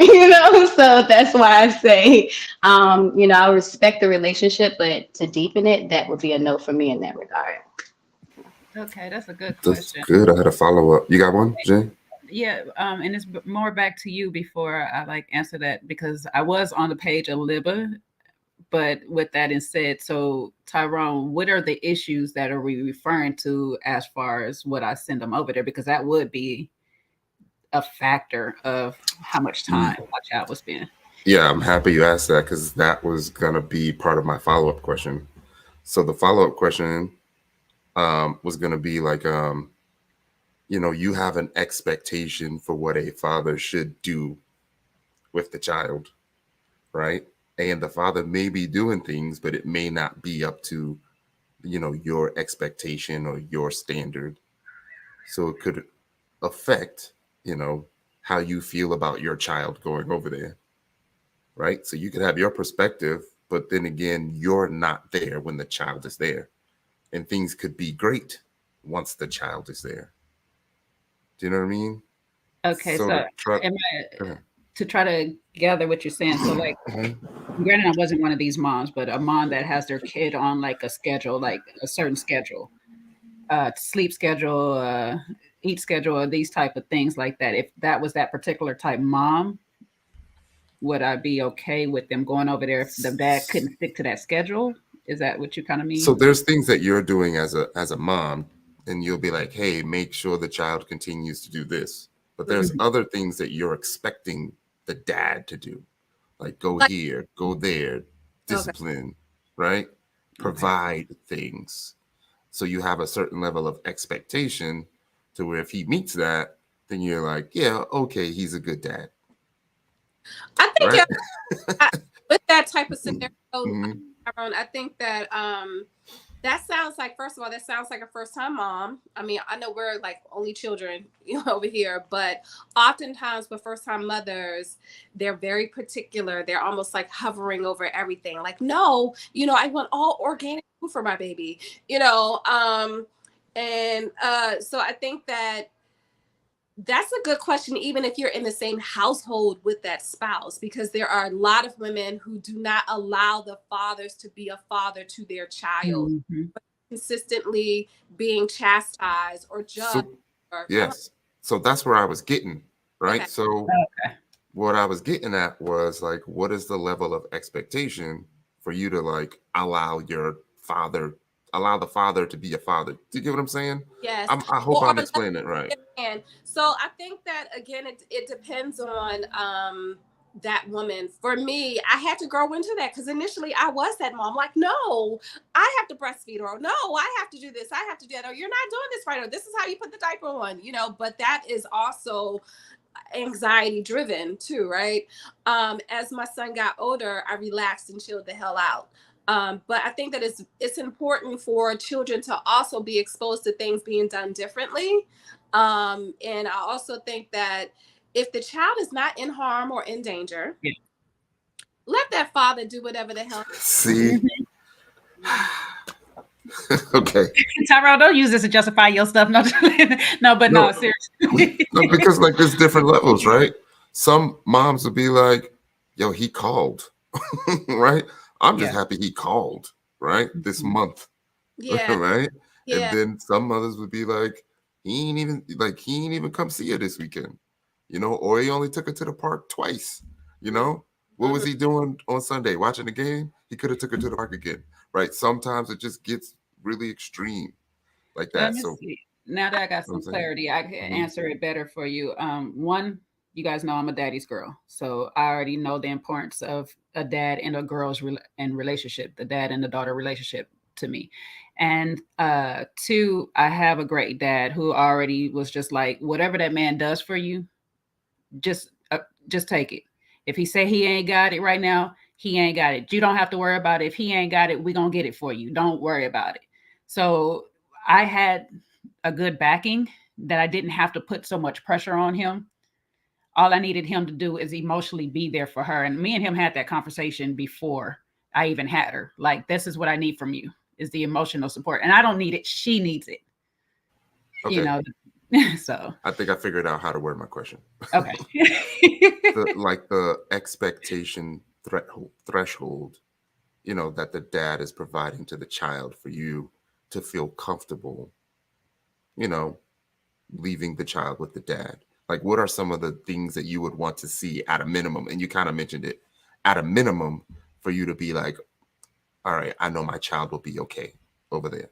So that's why I say, I respect the relationship, but to deepen it, that would be a no for me in that regard. Okay, that's a good That's question. good. I had a follow up. You got one, Jay? Yeah, and it's more back to you before I like answer that, because I was on the page of Liba. But with that said, so Tyrone, what are the issues that are we referring to as far as what I send them over there? Because that would be a factor of how much time my child will spend. Yeah, I'm happy you asked that because that was going to be part of my follow up question. So the follow up question was going to be like, you have an expectation for what a father should do with the child, right? And the father may be doing things, but it may not be up to, your expectation or your standard. So it could affect, how you feel about your child going over there, right? So you could have your perspective, but then again, you're not there when the child is there. And things could be great once the child is there. Do you know what I mean? Okay, So so to try to gather what you're saying. So like, granted, I wasn't one of these moms, but a mom that has their kid on like a schedule, like a certain schedule, sleep schedule, eat schedule, or these type of things like that. If that was that particular type mom, would I be okay with them going over there if the dad couldn't stick to that schedule? Is that what you kind of mean? So there's things that you're doing as a mom, and you'll be like, hey, make sure the child continues to do this. But there's other things that you're expecting the dad to do, like go here, go there, discipline, right? Provide things. So you have a certain level of expectation to where if he meets that, then you're like, yeah, okay, he's a good dad. I think right? with that type of scenario, I think that that sounds like, first of all, that sounds like a first-time mom. I mean, I know we're like only children, over here, but oftentimes with first-time mothers, they're very particular. They're almost like hovering over everything. Like, no, I want all organic food for my baby, So I think that that's a good question, even if you're in the same household with that spouse, because there are a lot of women who do not allow the fathers to be a father to their child, but consistently being chastised or judged. Yes. So that's where I was getting, right? Okay. So what I was getting at was like, what is the level of expectation for you to like allow the father to be a father? Do you get what I'm saying? Yes. I hope I'm explaining it right. And so I think that again, it depends on that woman. For me, I had to grow into that because initially I was that mom. Like, no, I have to breastfeed, or no, I have to do this, I have to do that, or you're not doing this right, or this is how you put the diaper on, you know. But that is also anxiety driven too, right? As my son got older, I relaxed and chilled the hell out. But I think that it's important for children to also be exposed to things being done differently. And I also think that if the child is not in harm or in danger, Yeah. let that father do whatever the hell. See? Okay. Tyrell, don't use this to justify your stuff. No, no, seriously. No, because like there's different levels, right? Some moms would be like, yo, he called, right? I'm just happy he called, right? This month. Yeah. Right? Yeah. And then some mothers would be like, he ain't even come see her this weekend, you know, or he only took her to the park twice, you know. What was he doing on Sunday? Watching the game? He could have took her to the park again, right? Sometimes it just gets really extreme like that. So now that I got some clarity, I can answer it better for you. One, you guys know I'm a daddy's girl, so I already know the importance of a dad and a girl's relationship, the dad and the daughter relationship to me. And two, I have a great dad who already was just like, whatever that man does for you, just take it. If he say he ain't got it right now, he ain't got it. You don't have to worry about it. If he ain't got it, we gonna get it for you. Don't worry about it. So I had a good backing that I didn't have to put so much pressure on him. All I needed him to do is emotionally be there for her. And me and him had that conversation before I even had her. Like, this is what I need from you, is the emotional support. And I don't need it. She needs it. Okay. You know, so I think I figured out how to word my question. Okay. the expectation threshold, you know, that the dad is providing to the child for you to feel comfortable, you know, leaving the child with the dad. Like, what are some of the things that you would want to see at a minimum? And you kind of mentioned it, at a minimum, for you to be like, all right, I know my child will be okay over there.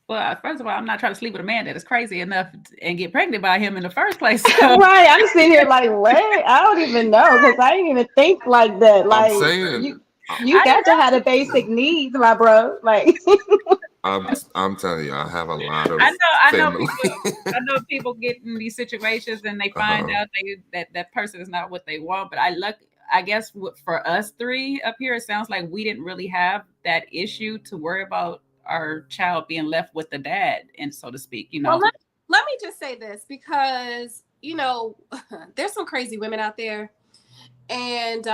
Well, first of all, I'm not trying to sleep with a man that is crazy enough and get pregnant by him in the first place. So. Right, I'm sitting here like, what? I don't even know, because I didn't even think like that. Like, I'm saying, you got to have the basic needs, my bro. Like, I'm telling you, I have a lot of. I know people get in these situations and they find out that person is not what they want. But I guess for us three up here, it sounds like we didn't really have that issue to worry about our child being left with the dad, and so to speak, you know. Well, let me just say this, because, you know, there's some crazy women out there. And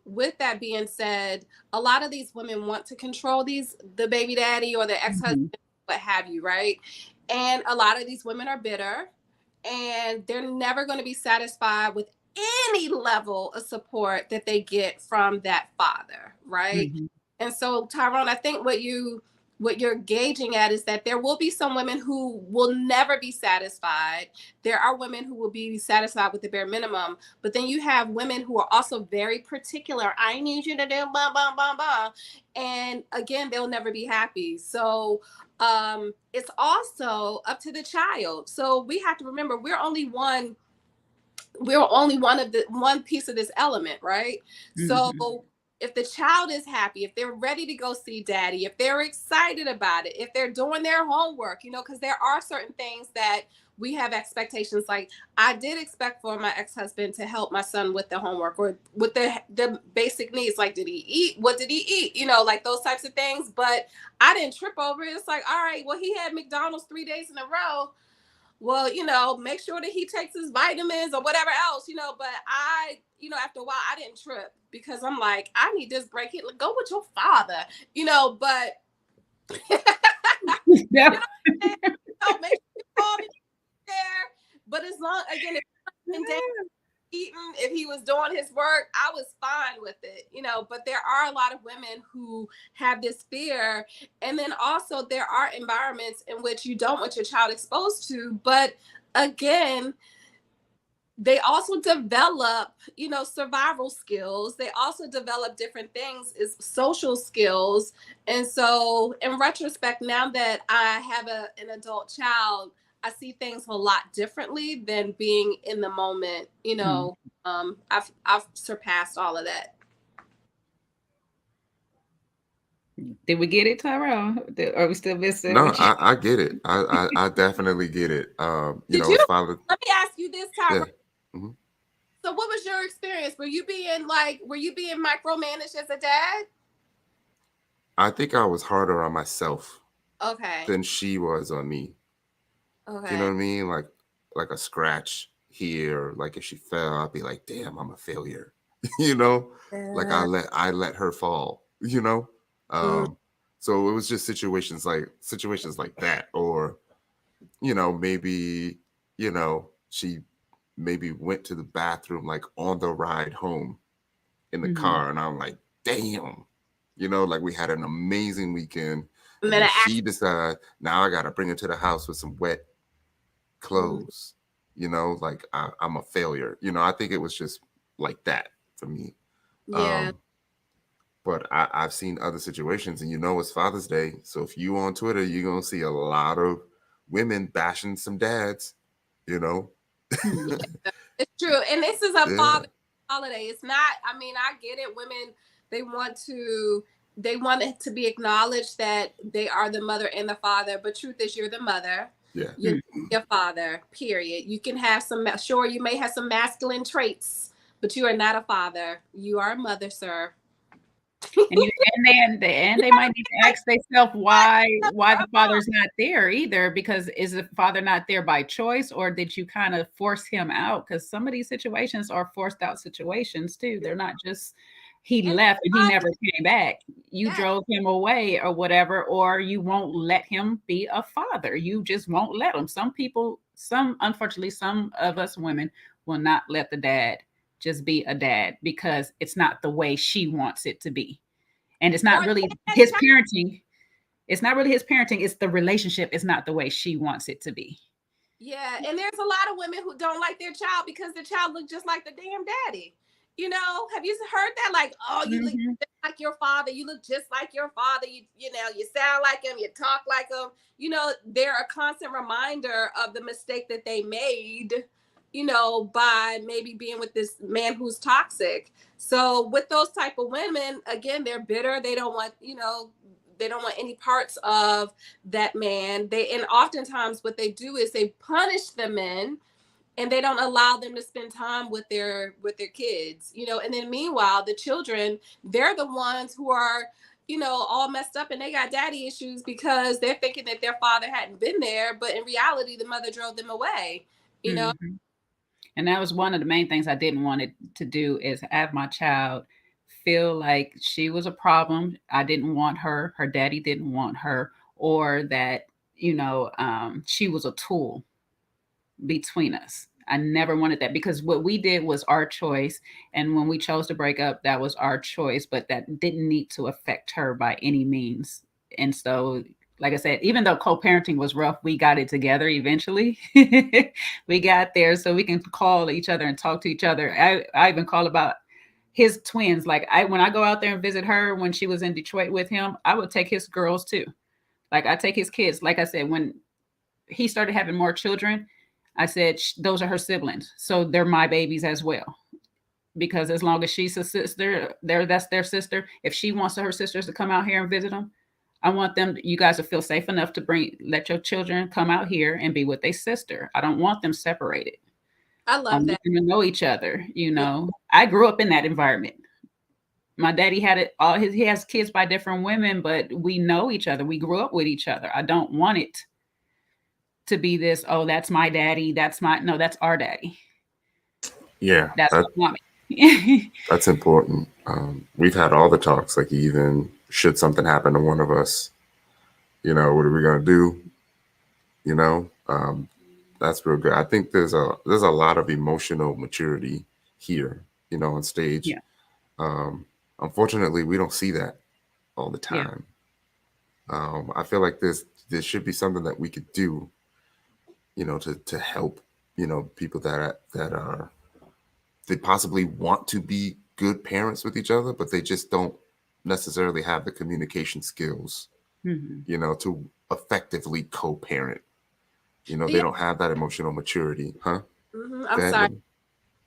with that being said, a lot of these women want to control the baby daddy or the ex-husband, what have you, right? And a lot of these women are bitter, and they're never going to be satisfied with any level of support that they get from that father, right? Mm-hmm. And so, Tyrone, I think what you're gauging at is that there will be some women who will never be satisfied. There are women who will be satisfied with the bare minimum, but then you have women who are also very particular. I need you to do blah, blah, blah, blah. And again, they'll never be happy. So it's also up to the child. So we have to remember, we're only one piece of this element, right? Mm-hmm. So if the child is happy, if they're ready to go see daddy, if they're excited about it, if they're doing their homework, you know, because there are certain things that we have expectations. Like, I did expect for my ex-husband to help my son with the homework or with the basic needs. Like, did he eat? What did he eat? You know, like those types of things. But I didn't trip over it. It's like, all right, well, he had McDonald's 3 days in a row. Well, you know, make sure that he takes his vitamins or whatever else, you know. But after a while, I didn't trip, because I'm like, I need this break. Go with your father, you know. But you know, make sure you call me there. But as long, again, if he was doing his work, I was fine with it, you know. But there are a lot of women who have this fear. And then also there are environments in which you don't want your child exposed to. But again, they also develop, survival skills. They also develop different things, is social skills. And so in retrospect, now that I have an adult child, I see things a lot differently than being in the moment. I've surpassed all of that. Did we get it, Tyrell? Are we still missing? No, I get it. I definitely get it. As father. Let me ask you this, Tyrell. Yeah. Mm-hmm. So what was your experience? Were you being micromanaged as a dad? I think I was harder on myself Okay. than she was on me. Okay. You know what I mean? Like a scratch here, like if she fell, I'd be like, damn, I'm a failure. Like I let her fall, So it was just situations like that. Or, maybe, she maybe went to the bathroom like on the ride home in the car, and I'm like, damn, like we had an amazing weekend, and then she decided now I gotta bring her to the house with some wet clothes, like I'm a failure. I think it was just like that for me. Yeah. But I've seen other situations, and it's Father's Day, so if you on Twitter, you're gonna see a lot of women bashing some dads. Yeah, it's true. And this is a father holiday. It's not, I get it. Women, they want it to be acknowledged that they are the mother and the father, but truth is you're the mother. Yeah. You're your father, period. You can have you may have some masculine traits, but you are not a father. You are a mother, sir. And they might need to ask themselves why the father's not there either, because is the father not there by choice, or did you kind of force him out? Because some of these situations are forced out situations too. They're not just he left and he never came back. You drove him away or whatever, or you won't let him be a father. You just won't let him. Unfortunately, some of us women will not let the dad just be a dad because it's not the way she wants it to be. And it's not really his parenting. It's not really his parenting. It's the relationship. It's not the way she wants it to be. Yeah. And there's a lot of women who don't like their child because their child looks just like the damn daddy. Have you heard that? Like, oh, you look just like your father. You look just like your father. You sound like him. You talk like him. They're a constant reminder of the mistake that they made, by maybe being with this man who's toxic. So with those type of women, again, they're bitter. They don't want, they don't want any parts of that man. And oftentimes what they do is they punish the men, and they don't allow them to spend time with their kids, and then meanwhile, the children, they're the ones who are, all messed up, and they got daddy issues because they're thinking that their father hadn't been there. But in reality, the mother drove them away, And that was one of the main things I didn't want it to do, is have my child feel like she was a problem. I didn't want her. Her daddy didn't want her, or that, she was a tool between us. I never wanted that, because what we did was our choice. And when we chose to break up, that was our choice, but that didn't need to affect her by any means. And so, like I said, even though co-parenting was rough, we got it together eventually. We got there so we can call each other and talk to each other. I even call about his twins. Like when I go out there and visit her, when she was in Detroit with him, I would take his girls too. Like I take his kids. Like I said, when he started having more children, I said, those are her siblings. So they're my babies as well. Because as long as she's a sister, that's their sister. If she wants her sisters to come out here and visit them, I want you guys to feel safe enough to let your children come out here and be with their sister. I don't want them separated. I love that. To know each other, I grew up in that environment. My daddy had it all. He has kids by different women, but we know each other. We grew up with each other. I don't want it to be this, oh, that's my daddy. That's our daddy. Yeah. That's what I want. That's important. We've had all the talks, like even should something happen to one of us, what are we going to do? That's real good. I think there's a lot of emotional maturity here, on stage. Yeah. Unfortunately, we don't see that all the time. I feel like there should be something that we could do, to help, people that are, they possibly want to be good parents with each other, but they just don't necessarily have the communication skills, to effectively co-parent. They don't have that emotional maturity, huh? I'm sorry.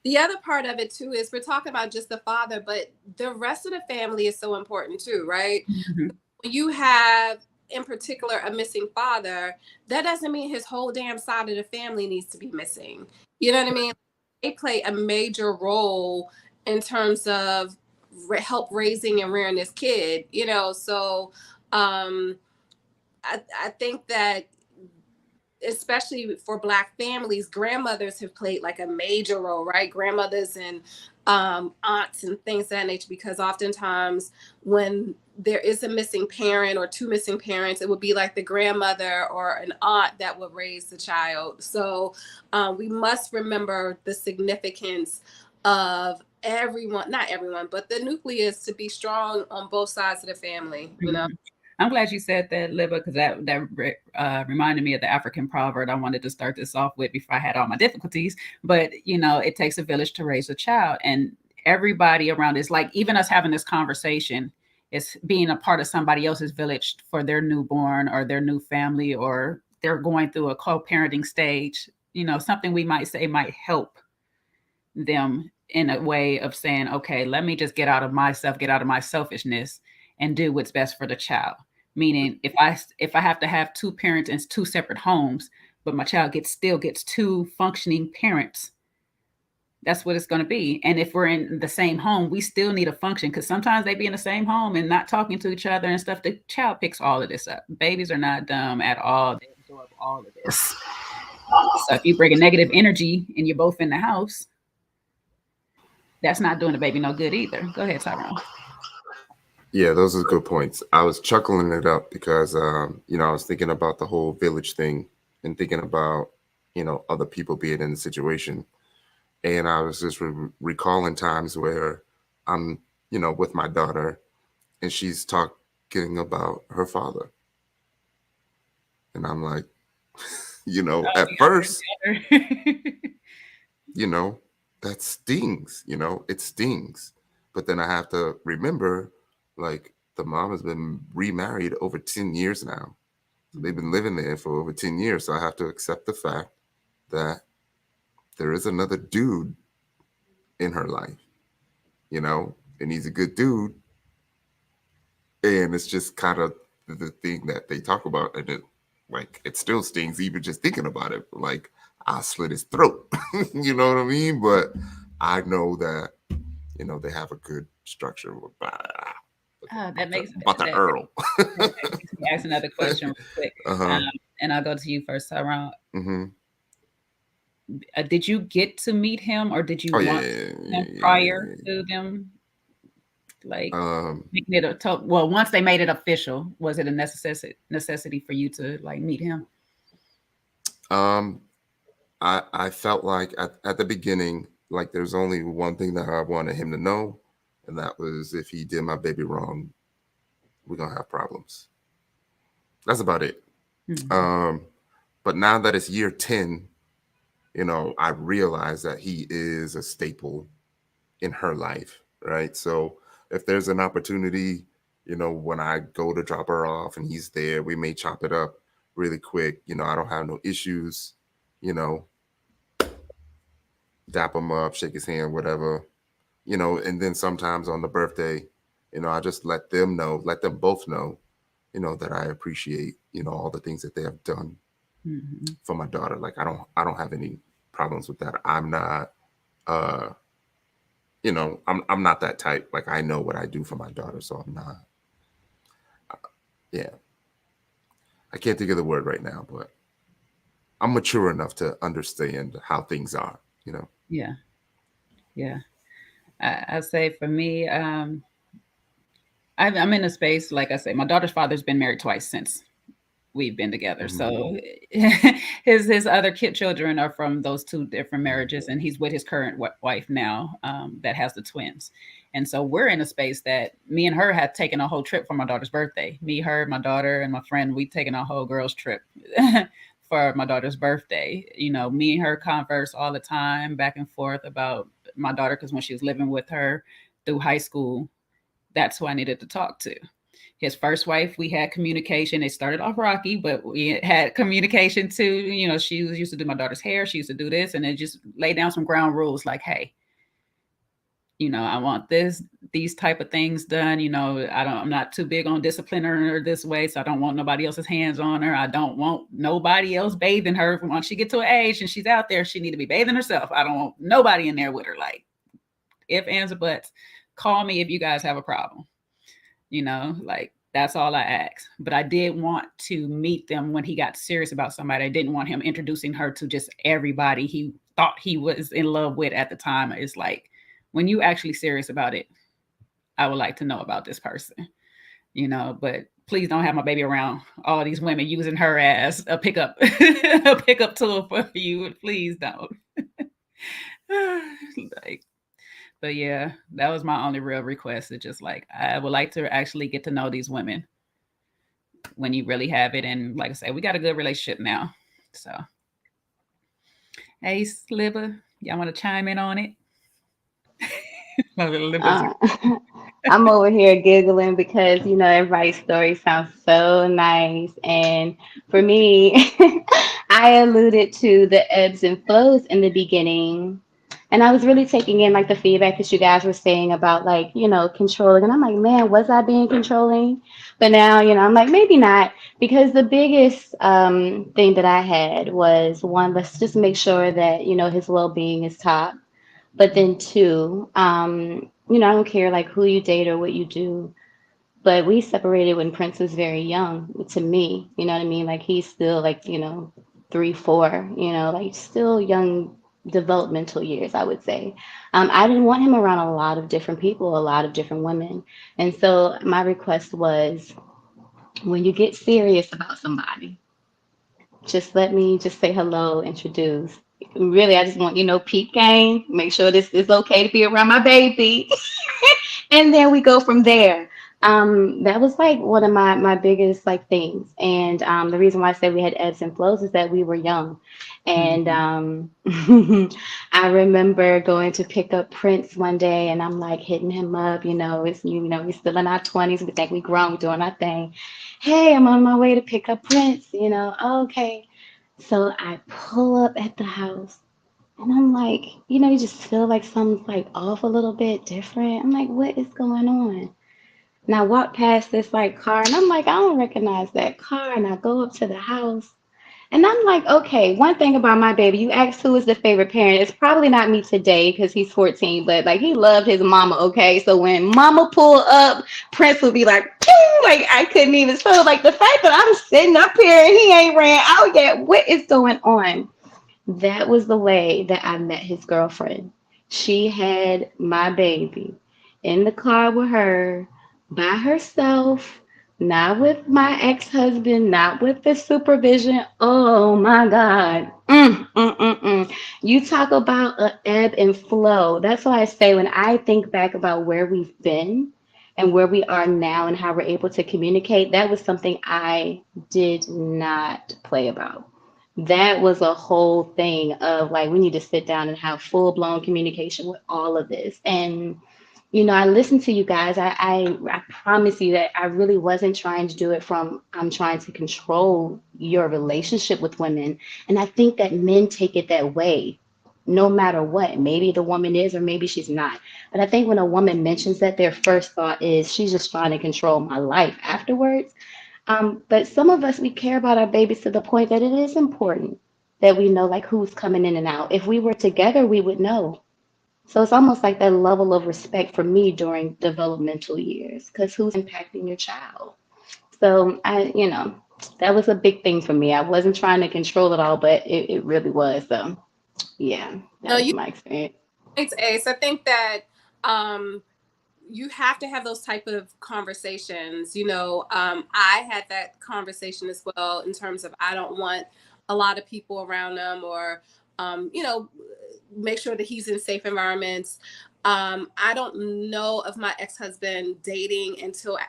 The other part of it too is we're talking about just the father, but the rest of the family is so important too, right? When you have, in particular, a missing father, that doesn't mean his whole damn side of the family needs to be missing. You know what I mean? They play a major role in terms of help raising and rearing this kid, so I think that especially for Black families, grandmothers have played like a major role, right? Grandmothers and aunts and things of that nature, because oftentimes when there is a missing parent or two missing parents, it would be like the grandmother or an aunt that would raise the child. So we must remember the significance of everyone, not everyone, but the nucleus to be strong on both sides of the family, I'm glad you said that, Libba, because that reminded me of the African proverb I wanted to start this off with before I had all my difficulties. But, it takes a village to raise a child. And everybody around is like, even us having this conversation is being a part of somebody else's village for their newborn or their new family, or they're going through a co-parenting stage. Something we might say might help them in a way of saying, okay, let me just get out of myself, get out of my selfishness, and do what's best for the child. Meaning if I have to have two parents in two separate homes, but my child still gets two functioning parents, that's what it's going to be. And if we're in the same home, we still need a function, because sometimes they be in the same home and not talking to each other and stuff. The child picks all of this up. Babies are not dumb at all. They absorb all of this. So if you bring a negative energy and you're both in the house, that's not doing the baby no good either. Go ahead, Tyrone. Yeah, those are good points. I was chuckling it up because, I was thinking about the whole village thing and thinking about, other people being in the situation. And I was just recalling times where I'm, with my daughter and she's talking about her father. And I'm like, at first, that stings, it stings. But then I have to remember, like, the mom has been remarried over 10 years now. They've been living there for over 10 years. So I have to accept the fact that there is another dude in her life, and he's a good dude. And it's just kind of the thing that they talk about. And it still stings even just thinking about it. Like, I slit his throat, you know what I mean? But I know that, they have a good structure. That makes about the Earl. That makes me ask another question real quick, and I'll go to you first, Tyrone. Did you get to meet him, or did you want him prior to them? Like making it once they made it official, was it a necessity for you to like meet him? I felt like at the beginning, like there's only one thing that I wanted him to know. And that was, if he did my baby wrong, we're going to have problems. That's about it. But now that it's year 10, I realize that he is a staple in her life, right? So if there's an opportunity, when I go to drop her off and he's there, we may chop it up really quick. I don't have no issues, dap him up, shake his hand, whatever. And then sometimes on the birthday, I just let them both know, that I appreciate, all the things that they have done for my daughter. Like, I don't have any problems with that. I'm not, I'm not that type. Like, I know what I do for my daughter, so I'm not, I can't think of the word right now, but I'm mature enough to understand how things are, Yeah. I say for me, I'm in a space, like I say, my daughter's father's been married twice since we've been together. So his other children are from those two different marriages, and he's with his current wife now that has the twins. And so we're in a space that me and her had taken a whole trip for my daughter's birthday. Me, her, my daughter, and my friend, we've taken a whole girls trip for my daughter's birthday. You know, me and her converse all the time, back and forth about my daughter, because when she was living with her through high school, that's who I needed to talk to. His first wife, we had communication. It started off rocky, but we had communication too. You know, she used to do my daughter's hair. She used to do this, and then just lay down some ground rules like, hey, you know, I want these type of things done. You know, I'm not too big on disciplining her this way. So I don't want nobody else's hands on her. I don't want nobody else bathing her. Once she get to an age and she's out there, she need to be bathing herself. I don't want nobody in there with her. Like, if, ands, or buts, call me if you guys have a problem. You know, like, that's all I asked. But I did want to meet them when he got serious about somebody. I didn't want him introducing her to just everybody he thought he was in love with at the time. It's like, when you actually serious about it, I would like to know about this person, you know, but please don't have my baby around all these women using her as a pickup, a pickup tool for you. Please don't. Like, but yeah, that was my only real request. It's just like, I would like to actually get to know these women when you really have it. And like I said, we got a good relationship now. So, hey, Sliver, y'all want to chime in on it? My little lippers. I'm over here giggling because, you know, everybody's story sounds so nice. And for me, I alluded to the ebbs and flows in the beginning. And I was really taking in like the feedback that you guys were saying about like, you know, controlling. And I'm like, man, was I being controlling? But now, you know, I'm like, maybe not. Because the biggest thing that I had was one, let's just make sure that, you know, his well being is top. But then two, you know, I don't care like who you date or what you do, but we separated when Prince was very young to me, you know what I mean? Like he's still like, you know, 3, 4, you know, like still young developmental years, I would say. I didn't want him around a lot of different people, a lot of different women. And so my request was when you get serious about somebody, just let me just say hello, introduce. Really, I just want, you know, peep game, make sure this is okay to be around my baby. And then we go from there. That was like one of my biggest like things. And the reason why I said we had ebbs and flows is that we were young. And I remember going to pick up Prince one day and I'm like hitting him up, you know, we're still in our 20s, we think we grown, we're doing our thing. Hey, I'm on my way to pick up Prince, you know, okay. So I pull up at the house and I'm like, you know, you just feel like something's like off a little bit different. I'm like, what is going on? And I walk past this like car and I'm like, I don't recognize that car. And I go up to the house and I'm like, okay, one thing about my baby, you asked who is the favorite parent. It's probably not me today because he's 14, but like he loved his mama, okay? So when mama pull up, Prince would be like, "Pew!" Like I couldn't even. So like the fact that I'm sitting up here and he ain't ran out yet, what is going on? That was the way that I met his girlfriend. She had my baby in the car with her by herself, not with my ex-husband, not with the supervision. Oh my God. You talk about an ebb and flow. That's why I say when I think back about where we've been and where we are now and how we're able to communicate, that was something I did not play about. That was a whole thing of like we need to sit down and have full blown communication with all of this. And you know, I listened to you guys. I promise you that I really wasn't trying to do it from I'm trying to control your relationship with women. And I think that men take it that way, no matter what. Maybe the woman is, or maybe she's not. But I think when a woman mentions that, their first thought is she's just trying to control my life afterwards. But some of us, we care about our babies to the point that it is important that we know like who's coming in and out. If we were together, we would know. So it's almost like that level of respect for me during developmental years, because who's impacting your child? So you know, that was a big thing for me. I wasn't trying to control it all, but it really was. So yeah, No, that was you my experience. Thanks, Ace. I think that you have to have those type of conversations. You know, I had that conversation as well in terms of I don't want a lot of people around them, or you know, make sure that he's in safe environments. I don't know of my ex-husband dating until,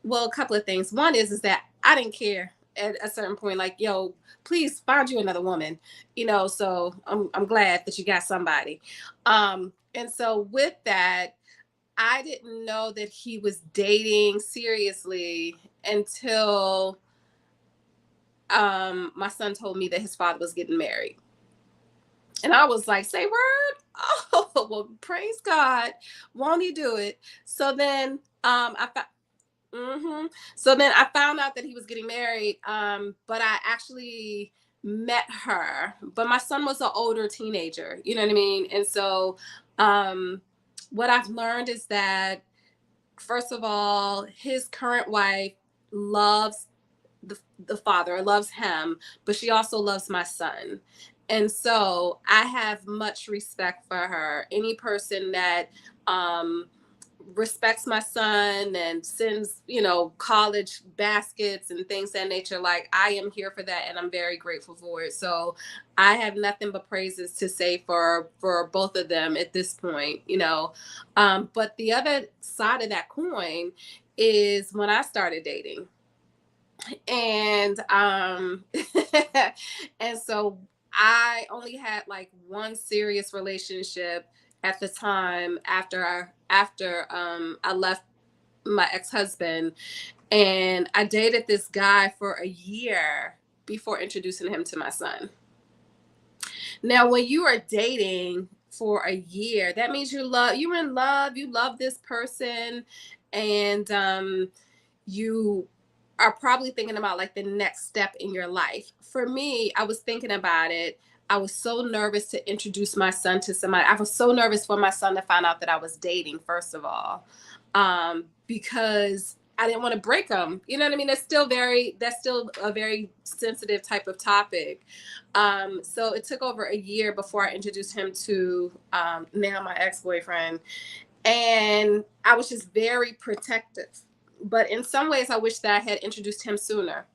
well, a couple of things. One is that I didn't care at a certain point, like, yo, please find you another woman, you know. So I'm glad that you got somebody. And so with that, I didn't know that he was dating seriously until my son told me that his father was getting married. And I was like, say word? Oh, well, praise God. Won't he do it? So then so then I found out that he was getting married. But I actually met her. But my son was an older teenager, you know what I mean? And so what I've learned is that, first of all, his current wife loves the father, loves him, but she also loves my son. And so I have much respect for her. Any person that respects my son and sends, you know, college baskets and things of that nature, like, I am here for that, and I'm very grateful for it. So I have nothing but praises to say for both of them at this point, you know. But the other side of that coin is when I started dating. And and so I only had like one serious relationship at the time after I left my ex-husband, and I dated this guy for a year before introducing him to my son. Now, when you are dating for a year, that means you're in love, you love this person, and you are probably thinking about like the next step in your life. For me, I was thinking about it. I was so nervous to introduce my son to somebody. I was so nervous for my son to find out that I was dating, first of all, because I didn't want to break him. You know what I mean? That's still a very sensitive type of topic. So it took over a year before I introduced him to now my ex-boyfriend. And I was just very protective. But in some ways, I wish that I had introduced him sooner.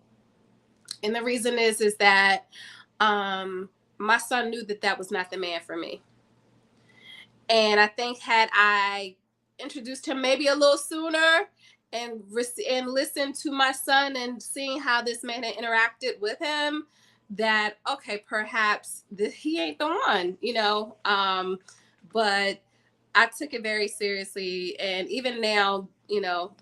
And the reason is that my son knew that that was not the man for me. And I think had I introduced him maybe a little sooner and listened to my son and seeing how this man had interacted with him, that, okay, perhaps he ain't the one, you know. But I took it very seriously. And even now, you know,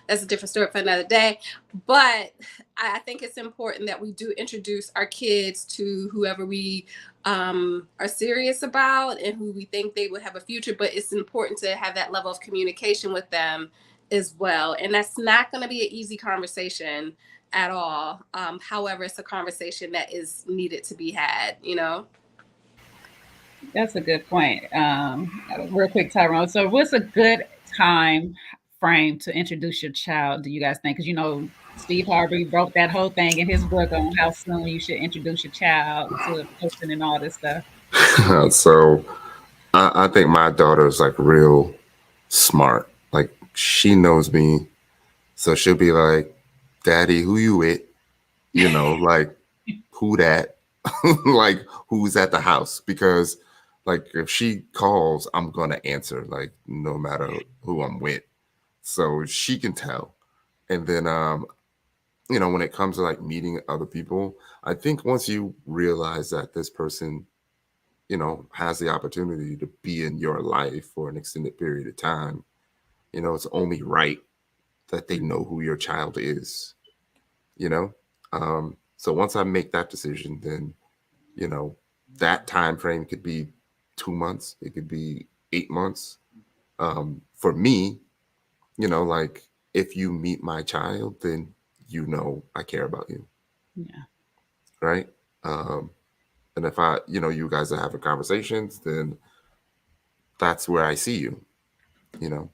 that's a different story for another day. But I think it's important that we do introduce our kids to whoever we are serious about and who we think they would have a future. But it's important to have that level of communication with them as well. And that's not going to be an easy conversation at all. However, it's a conversation that is needed to be had, you know? That's a good point. Real quick, Tyrone. So what's a good time frame to introduce your child, do you guys think? Because, you know, Steve Harvey wrote that whole thing in his book on how soon you should introduce your child to a person and all this stuff. So I think my daughter is like real smart. Like, she knows me. So she'll be like, Daddy, who you with? You know, like, who that? Like, who's at the house? Because like, if she calls, I'm going to answer, like, no matter who I'm with. So she can tell. And then, you know, when it comes to like meeting other people, I think once you realize that this person, you know, has the opportunity to be in your life for an extended period of time, you know, it's only right that they know who your child is, you know? So once I make that decision, then, you know, that time frame could be 2 months, it could be 8 months. For me, you know, like, if you meet my child, then you know I care about you. Yeah. Right. And if I, you know, you guys are having conversations, then that's where I see you, you know.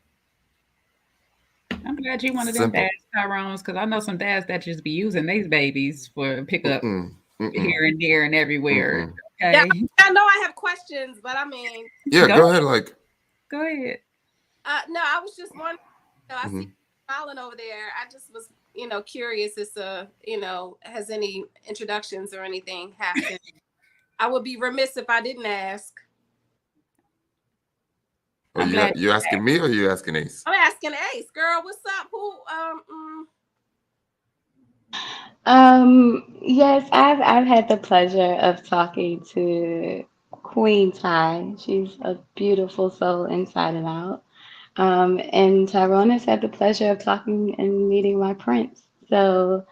I'm glad you one of them dads, Tyrone's, because I know some dads that just be using these babies for pickup here and there and everywhere. Okay. Yeah, I know I have questions, but I mean, yeah, go ahead. Like, go ahead. No, I was just wondering. You know, I see you smiling over there. I just was, you know, curious as to, you know, has any introductions or anything happened? I would be remiss if I didn't ask. Are you asking me or are you asking Ace? I'm asking Ace, girl. What's up? Who? Yes, I've had the pleasure of talking to Queen Ty. She's a beautiful soul inside and out. And Tyrone has had the pleasure of talking and meeting my prince. So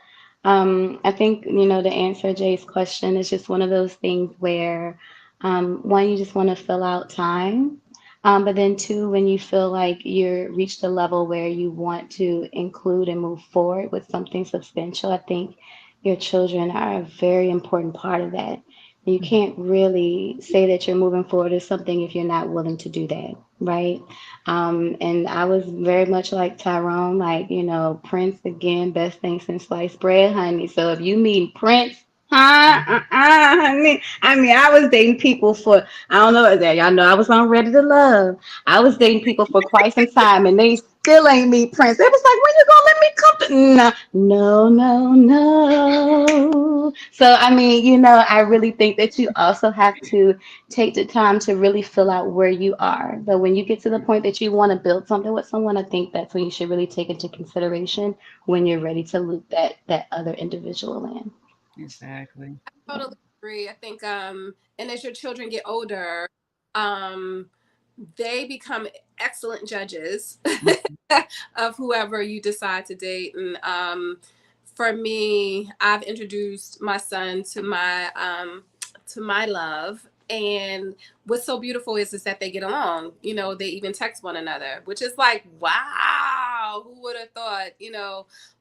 I think, to answer Jay's question, it's just one of those things where, one, you just want to fill out time. But then two, when you feel like you're reached a level where you want to include and move forward with something substantial, I think your children are a very important part of that. You can't really say that you're moving forward with something if you're not willing to do that, right? And I was very much like Tyrone, like, Prince again, best thing since sliced bread, honey. So if you meet Prince, honey. I was dating people for, I don't know that. Y'all know I was on Ready to Love. I was dating people for quite some time and they still ain't meet Prince. They was like, when you gonna let me come to? No, no, no, no. So, I really think that you also have to take the time to really fill out where you are. But when you get to the point that you want to build something with someone, I think that's when you should really take into consideration when you're ready to loop that other individual in. Exactly. I totally agree. I think and as your children get older, um they become excellent judges of whoever you decide to date. And for me, I've introduced my son to my love. And what's so beautiful is that they get along. They even text one another, which is like, wow, who would have thought?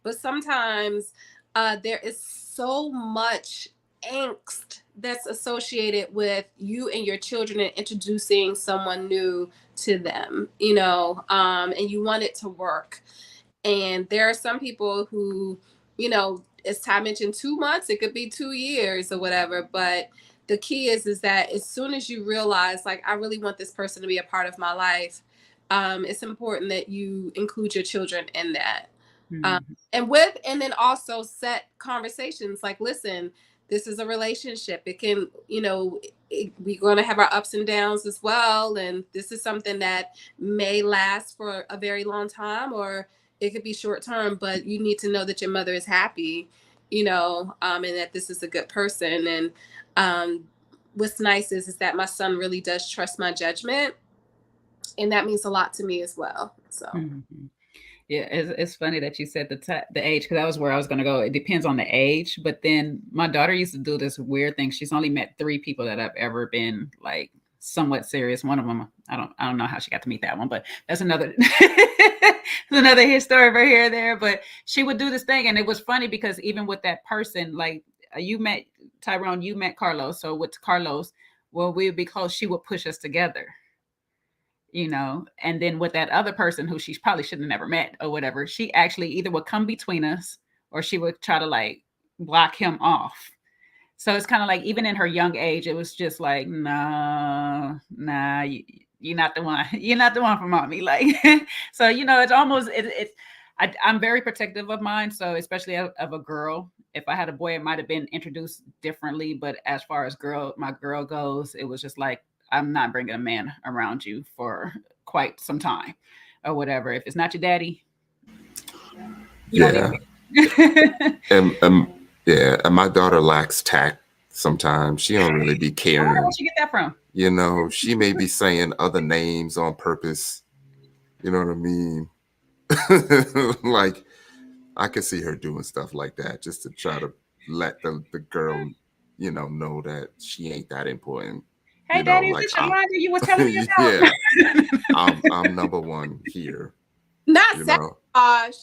But sometimes there is so much angst that's associated with you and your children and introducing someone new to them, and you want it to work. And there are some people who, as Ty mentioned, 2 months, it could be 2 years or whatever. But the key is that as soon as you realize, like, I really want this person to be a part of my life, it's important that you include your children in that. Mm-hmm. And then also set conversations like, listen, this is a relationship. It can, we're going to have our ups and downs as well. And this is something that may last for a very long time, or it could be short term, but you need to know that your mother is happy, and that this is a good person. And what's nice is that my son really does trust my judgment. And that means a lot to me as well. So. Mm-hmm. Yeah, it's funny that you said the age, because that was where I was going to go. It depends on the age, but then my daughter used to do this weird thing. She's only met 3 people that I've ever been like somewhat serious. One of them, I don't know how she got to meet that one, but that's another another story over here or there. But she would do this thing, and it was funny because even with that person, like you met Tyrone, you met Carlos. So with Carlos, when we would be close, she would push us together, and then with that other person who she probably should have never met or whatever, she actually either would come between us or she would try to like block him off. So it's kind of like, even in her young age, it was just like, no, nah, you're not the one. You're not the one for mommy. Like, so, it's almost, I'm very protective of mine. So especially of a girl. If I had a boy, it might have been introduced differently. But as far as my girl goes, it was just like, I'm not bringing a man around you for quite some time or whatever. If it's not your daddy, you don't Yeah. need Yeah, and my daughter lacks tact sometimes. She don't really be I wonder where caring. she get that from. She may be saying other names on purpose. You know what I mean? Like, I could see her doing stuff like that just to try to let the girl, know that she ain't that important. Hey, daddy, is Like, this Yolanda you was telling me yeah, about? I'm number one here. Not You that, know? gosh.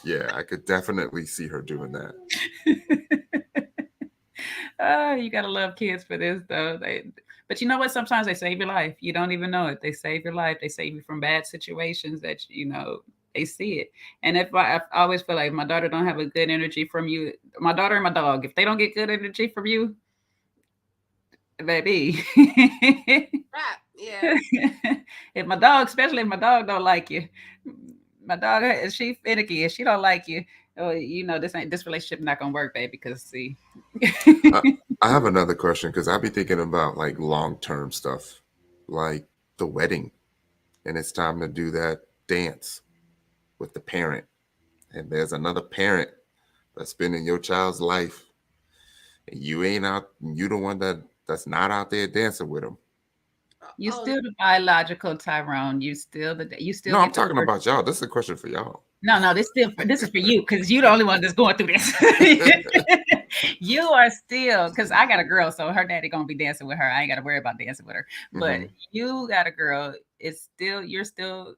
Yeah, I could definitely see her doing that. Oh, you gotta love kids for this though. But you know what? Sometimes they save your life. You don't even know it. They save your life. They save you from bad situations that they see it. And I always feel like my daughter don't have a good energy from you. My daughter and my dog, if they don't get good energy from you, baby. Crap. Yeah. Especially if my dog don't like you, my dog, she finicky. If she don't like you, oh, this relationship not gonna work, baby. Because see, I, I have another question because I be thinking about like long-term stuff, like the wedding, and it's time to do that dance with the parent, and there's another parent that's been in your child's life, and you ain't out, you the one that's not out there dancing with them. You Oh, still the biological Tyrone. You still No, I'm get to talking work. about y'all. This is a question for y'all. No, this is for you because you're the only one that's going through this. You are still, because I got a girl, so her daddy gonna be dancing with her. I ain't got to worry about dancing with her. But you got a girl. It's still you're still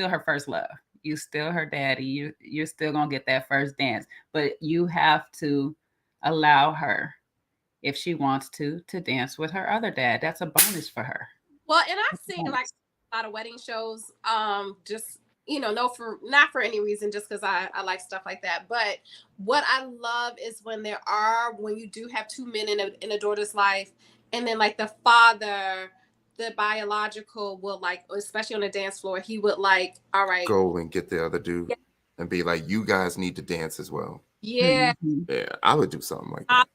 her first love. You still her daddy. You're still gonna get that first dance. But you have to allow her, if she wants to dance with her other dad. That's a bonus for her. well, and I've That's a seen like bonus. a lot of wedding shows. Just no, for not for any reason, just because I like stuff like that. But what I love is when you do have two men in a daughter's life, and then like the father, the biological will like, especially on the dance floor, he would like, all right, Go and get the other dude and be like, you guys need to dance as well. yeah, Mhm. Yeah, I would do something like that.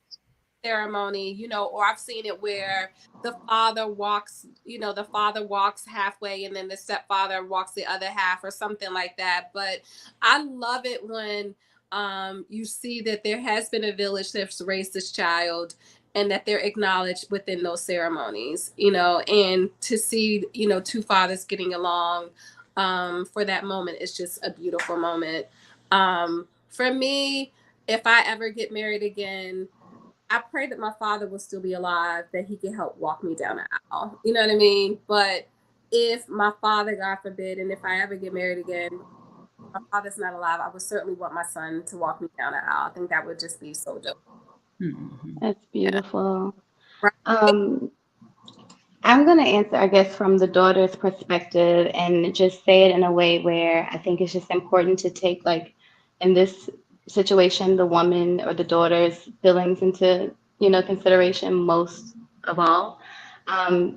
ceremony, or I've seen it where the father walks, the father walks halfway and then the stepfather walks the other half or something like that. But I love it when you see that there has been a village that's raised this child and that they're acknowledged within those ceremonies, and to see, two fathers getting along for that moment is just a beautiful moment. For me, if I ever get married again, I pray that my father will still be alive, that he can help walk me down the aisle. You know what I mean? But if my father, God forbid, and if I ever get married again, my father's not alive, I would certainly want my son to walk me down the aisle. I think that would just be so dope. Mhm. That's beautiful. Right. Um, I'm going to answer, I guess, from the daughter's perspective and just say it in a way where I think it's just important to take, like, in this situation, the woman or the daughter's feelings into, consideration most of all.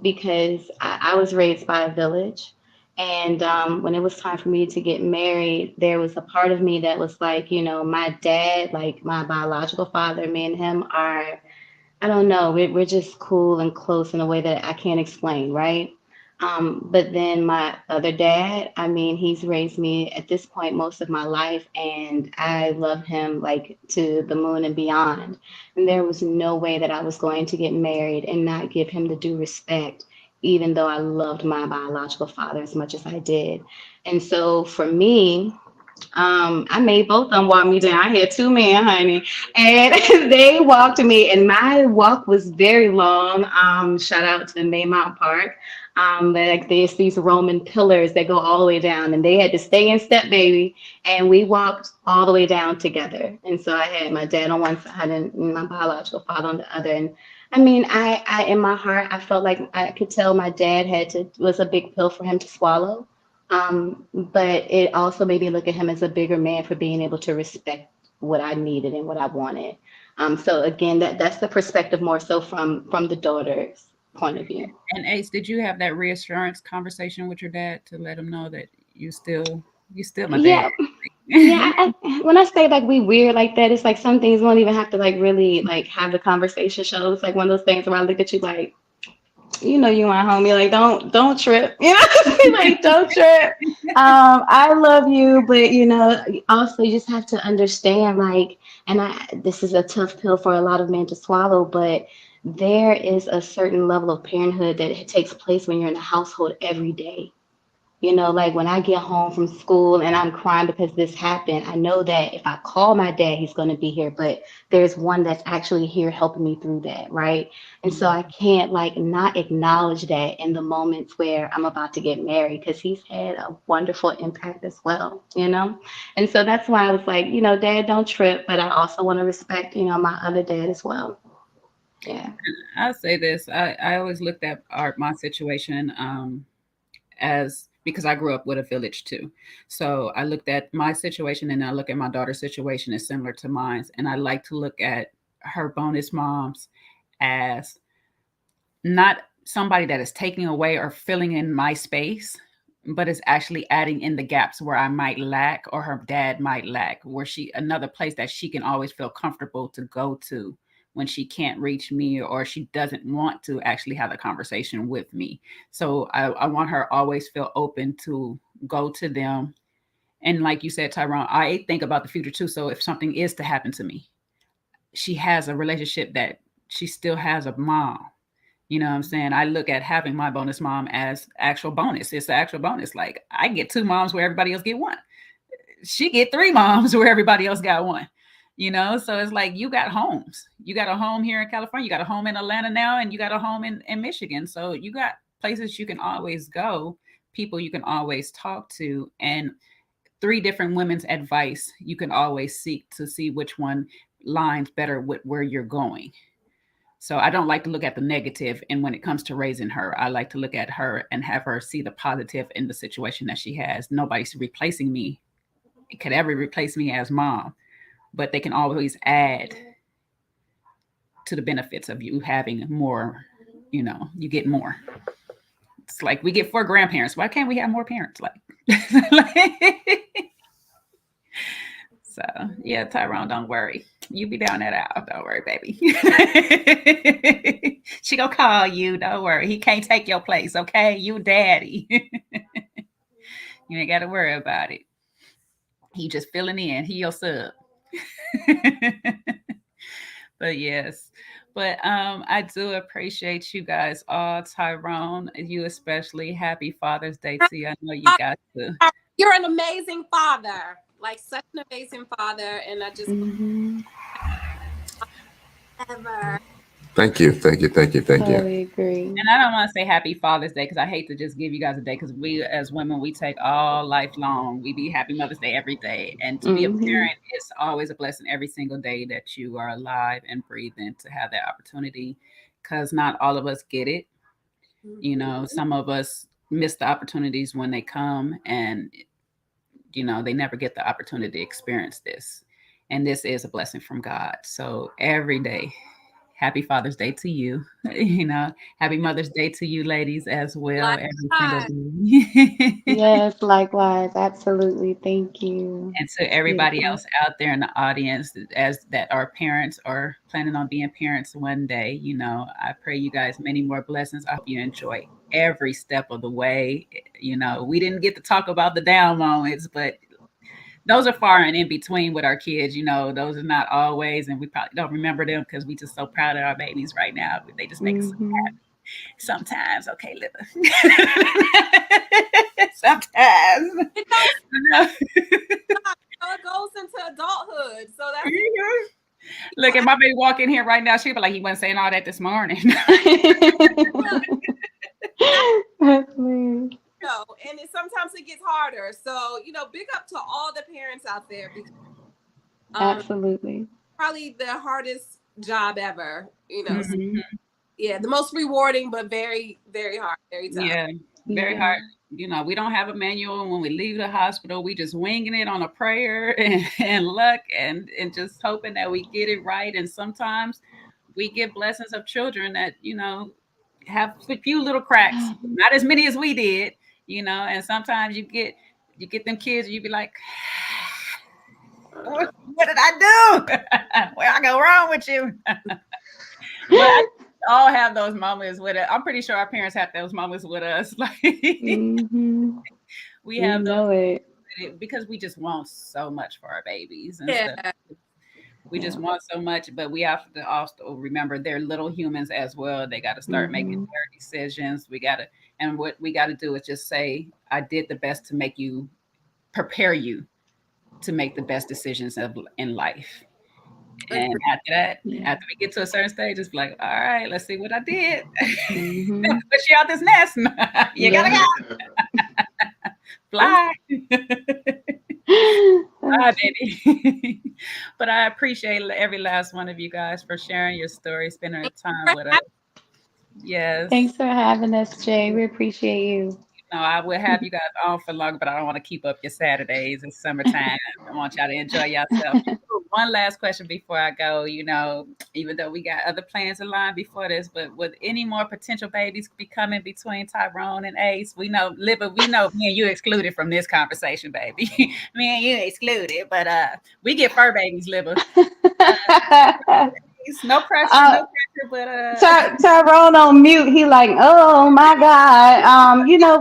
Because I was raised by a village. And when it was time for me to get married, there was a part of me that was like, my dad, like my biological father, me and him are, I don't know. We're just cool and close in a way that I can't explain, right? But then my other dad, I mean, he's raised me at this point most of my life, and I love him like to the moon and beyond. And there was no way that I was going to get married and not give him the due respect, even though I loved my biological father as much as I did. And so for me, I made both of them walk me down. I had two men, honey, and they walked me, and my walk was very long. Shout out to Maymount Park. Like there's these Roman pillars that go all the way down, and they had to stay in step, baby, and we walked all the way down together. And so I had my dad on one side and my biological father on the other. And I mean, I in my heart, I felt like I could tell my dad was a big pill for him to swallow. But it also made me look at him as a bigger man for being able to respect what I needed and what I wanted. So again, that's the perspective more so from the daughter's point of view. And Ace, did you have that reassurance conversation with your dad to let him know that you still my dad? Yeah, yeah. When I say like we weird like that, it's like some things we don't even have to like really like have the conversation show. It's like one of those things where I look at you like, you want homie, like don't trip, like don't trip. I love you, but also you just have to understand, like, and this is a tough pill for a lot of men to swallow, but there is a certain level of parenthood that takes place when you're in a household every day. Like when I get home from school and I'm crying because this happened, I know that if I call my dad, he's going to be here, but there's one that's actually here helping me through that, right? And so I can't like not acknowledge that in the moments where I'm about to get married because he's had a wonderful impact as well. And so that's why I was like, dad, don't trip, but I also want to respect, my other dad as well. Yeah. I'll say this. I always looked at my situation as, because I grew up with a village too. So I looked at my situation and I look at my daughter's situation as similar to mine. And I like to look at her bonus moms as not somebody that is taking away or filling in my space, but is actually adding in the gaps where I might lack or her dad might lack, where another place that she can always feel comfortable to go to when she can't reach me or she doesn't want to actually have a conversation with me. So I want her always feel open to go to them And like you said, Tyrone, I think about the future too. So if something is to happen to me, she has a relationship that she still has a mom. You know what I'm saying? I look at having my bonus mom as actual bonus. It's the actual bonus. Like I get 2 moms where everybody else get 1. She get 3 moms where everybody else got 1. You know, so it's like you got homes. You got a home here in California. You got a home in Atlanta now, and you got a home in Michigan. So you got places you can always go, people you can always talk to, and 3 different women's advice you can always seek to see which one lines better with where you're going. So I don't like to look at the negative. And when it comes to raising her, I like to look at her and have her see the positive in the situation that she has. Nobody's replacing me. It could ever replace me as mom, but they can always add to the benefits of you having more, you know, you get more. It's like we get 4 grandparents. Why can't we have more parents? Like, so yeah, Tyrone, don't worry. You be down that aisle. Don't worry, baby. She gonna call you. Don't worry. He can't take your place. Okay. You daddy. You ain't got to worry about it. He just filling in. He your sub. But yes. But I do appreciate you guys all. Tyrone, you especially. Happy Father's Day to you. I know you got to. You're an amazing father. Like such an amazing father. And I just ever. Thank you. Totally agree. And I don't want to say Happy Father's Day because I hate to just give you guys a day, because we as women, we take all life long. We be Happy Mother's Day every day. And to be a parent, it's always a blessing every single day that you are alive and breathing, to have that opportunity, because not all of us get it. You know, some of us miss the opportunities when they come, and, you know, they never get the opportunity to experience this. And this is a blessing from God. So every day, Happy Father's Day to you. You know, Happy Mother's Day to you ladies as well. Every single day. Yes, likewise. Absolutely. Thank you. And to everybody else out there in the audience as that are parents or planning on being parents one day, you know, I pray you guys many more blessings. I hope you enjoy every step of the way. You know, we didn't get to talk about the down moments, but those are far and in between with our kids. You know, those are not always, and we probably don't remember them because we just so proud of our babies right now. They just make us so happy. Sometimes, okay, Liver. Sometimes. It goes into adulthood. So that's Look, if my baby walk in here right now, she'd be like, he wasn't saying all that this morning. That's me. No, and sometimes it gets harder. So, you know, big up to all the parents out there. Because, absolutely. Probably the hardest job ever, you know. So, yeah, the most rewarding, but very, very hard, very tough. Yeah, very hard. You know, we don't have a manual when we leave the hospital. We just winging it on a prayer and luck and just hoping that we get it right. And sometimes we get blessings of children that, you know, have a few little cracks, not as many as we did, you know. And sometimes you get them kids and you be like, what did I do? Where I go wrong with you? But all have those moments with it. I'm pretty sure our parents have those moments with us. Like we have those because we just want so much for our babies and stuff. We just want so much, but we have to also remember they're little humans as well. They got to start making their decisions. And what we got to do is just say, I did the best to prepare you to make the best decisions in life. And after that, after we get to a certain stage, it's like, all right, let's see what I did. Put you out this nest. You gotta go. Fly. Bye, baby. But I appreciate every last one of you guys for sharing your story, spending your time with us. Yes. Thanks for having us, Jay. We appreciate you. No, I will have you guys on for longer, but I don't want to keep up your Saturdays. It's summertime. I want y'all to enjoy yourself. One last question before I go. You know, even though we got other plans in line before this, but would any more potential babies be coming between Tyrone and Ace? We know, Libba, me and you excluded from this conversation, baby. Me and you excluded, but we get fur babies, Libba. No pressure, but Tyrone on mute. He like, oh my God. You know,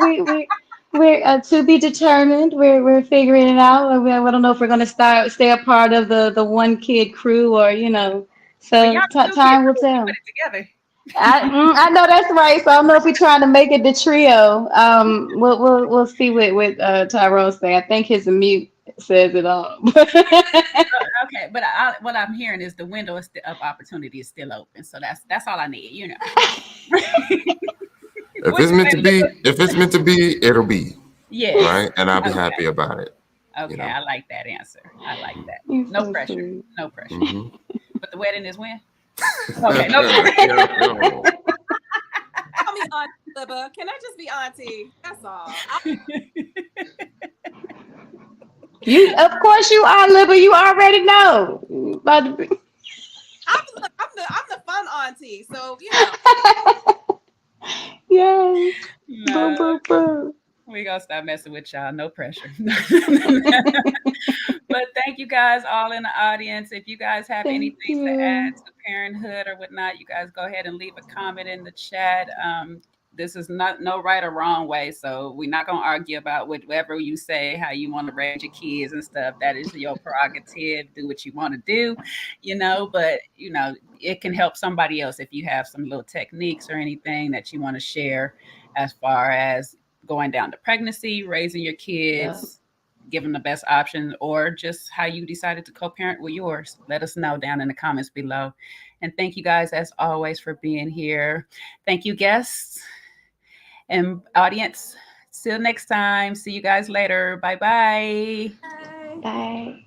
We're to be determined. We're figuring it out. We don't know if we're gonna stay a part of the one kid crew or Well, So y'all the two kid time will crew, you tell. put it together. I know that's right. So I don't know if we're trying to make it the trio. We'll see what Tyrone say. I think his mute says it all. Okay, but what I'm hearing is the window of opportunity is still open. So that's all I need, you know. If What it's you meant to say? be, if it's meant to be, it'll be. Yes. Right. And I'll be Okay. happy about it. Okay. I like that answer. I like that. You're No so pressure. sweet. No pressure. Mm-hmm. But the wedding is when? Okay. No pressure. Call me Auntie Libba. Can I just be Auntie? That's all. Of course you are, Libby. You already know. About to be- I'm the fun Auntie. So Yes. Boo, No, boo, boo. we gonna stop messing with y'all. No pressure. But thank you guys all in the audience. If you guys have Thank anything to you. add to Parenthood or whatnot, you guys go ahead and leave a comment in the chat. This is not no right or wrong way, so we're not gonna argue about whatever you say, how you want to raise your kids and stuff. That is your prerogative. Do what you want to do, But it can help somebody else if you have some little techniques or anything that you want to share as far as going down to pregnancy, raising your Yeah. kids, give them the best option, or just how you decided to co-parent with yours. Let us know down in the comments below. And thank you guys, as always, for being here. Thank you, guests and audience. Till next time. See you guys later. Bye-bye. Bye. Bye.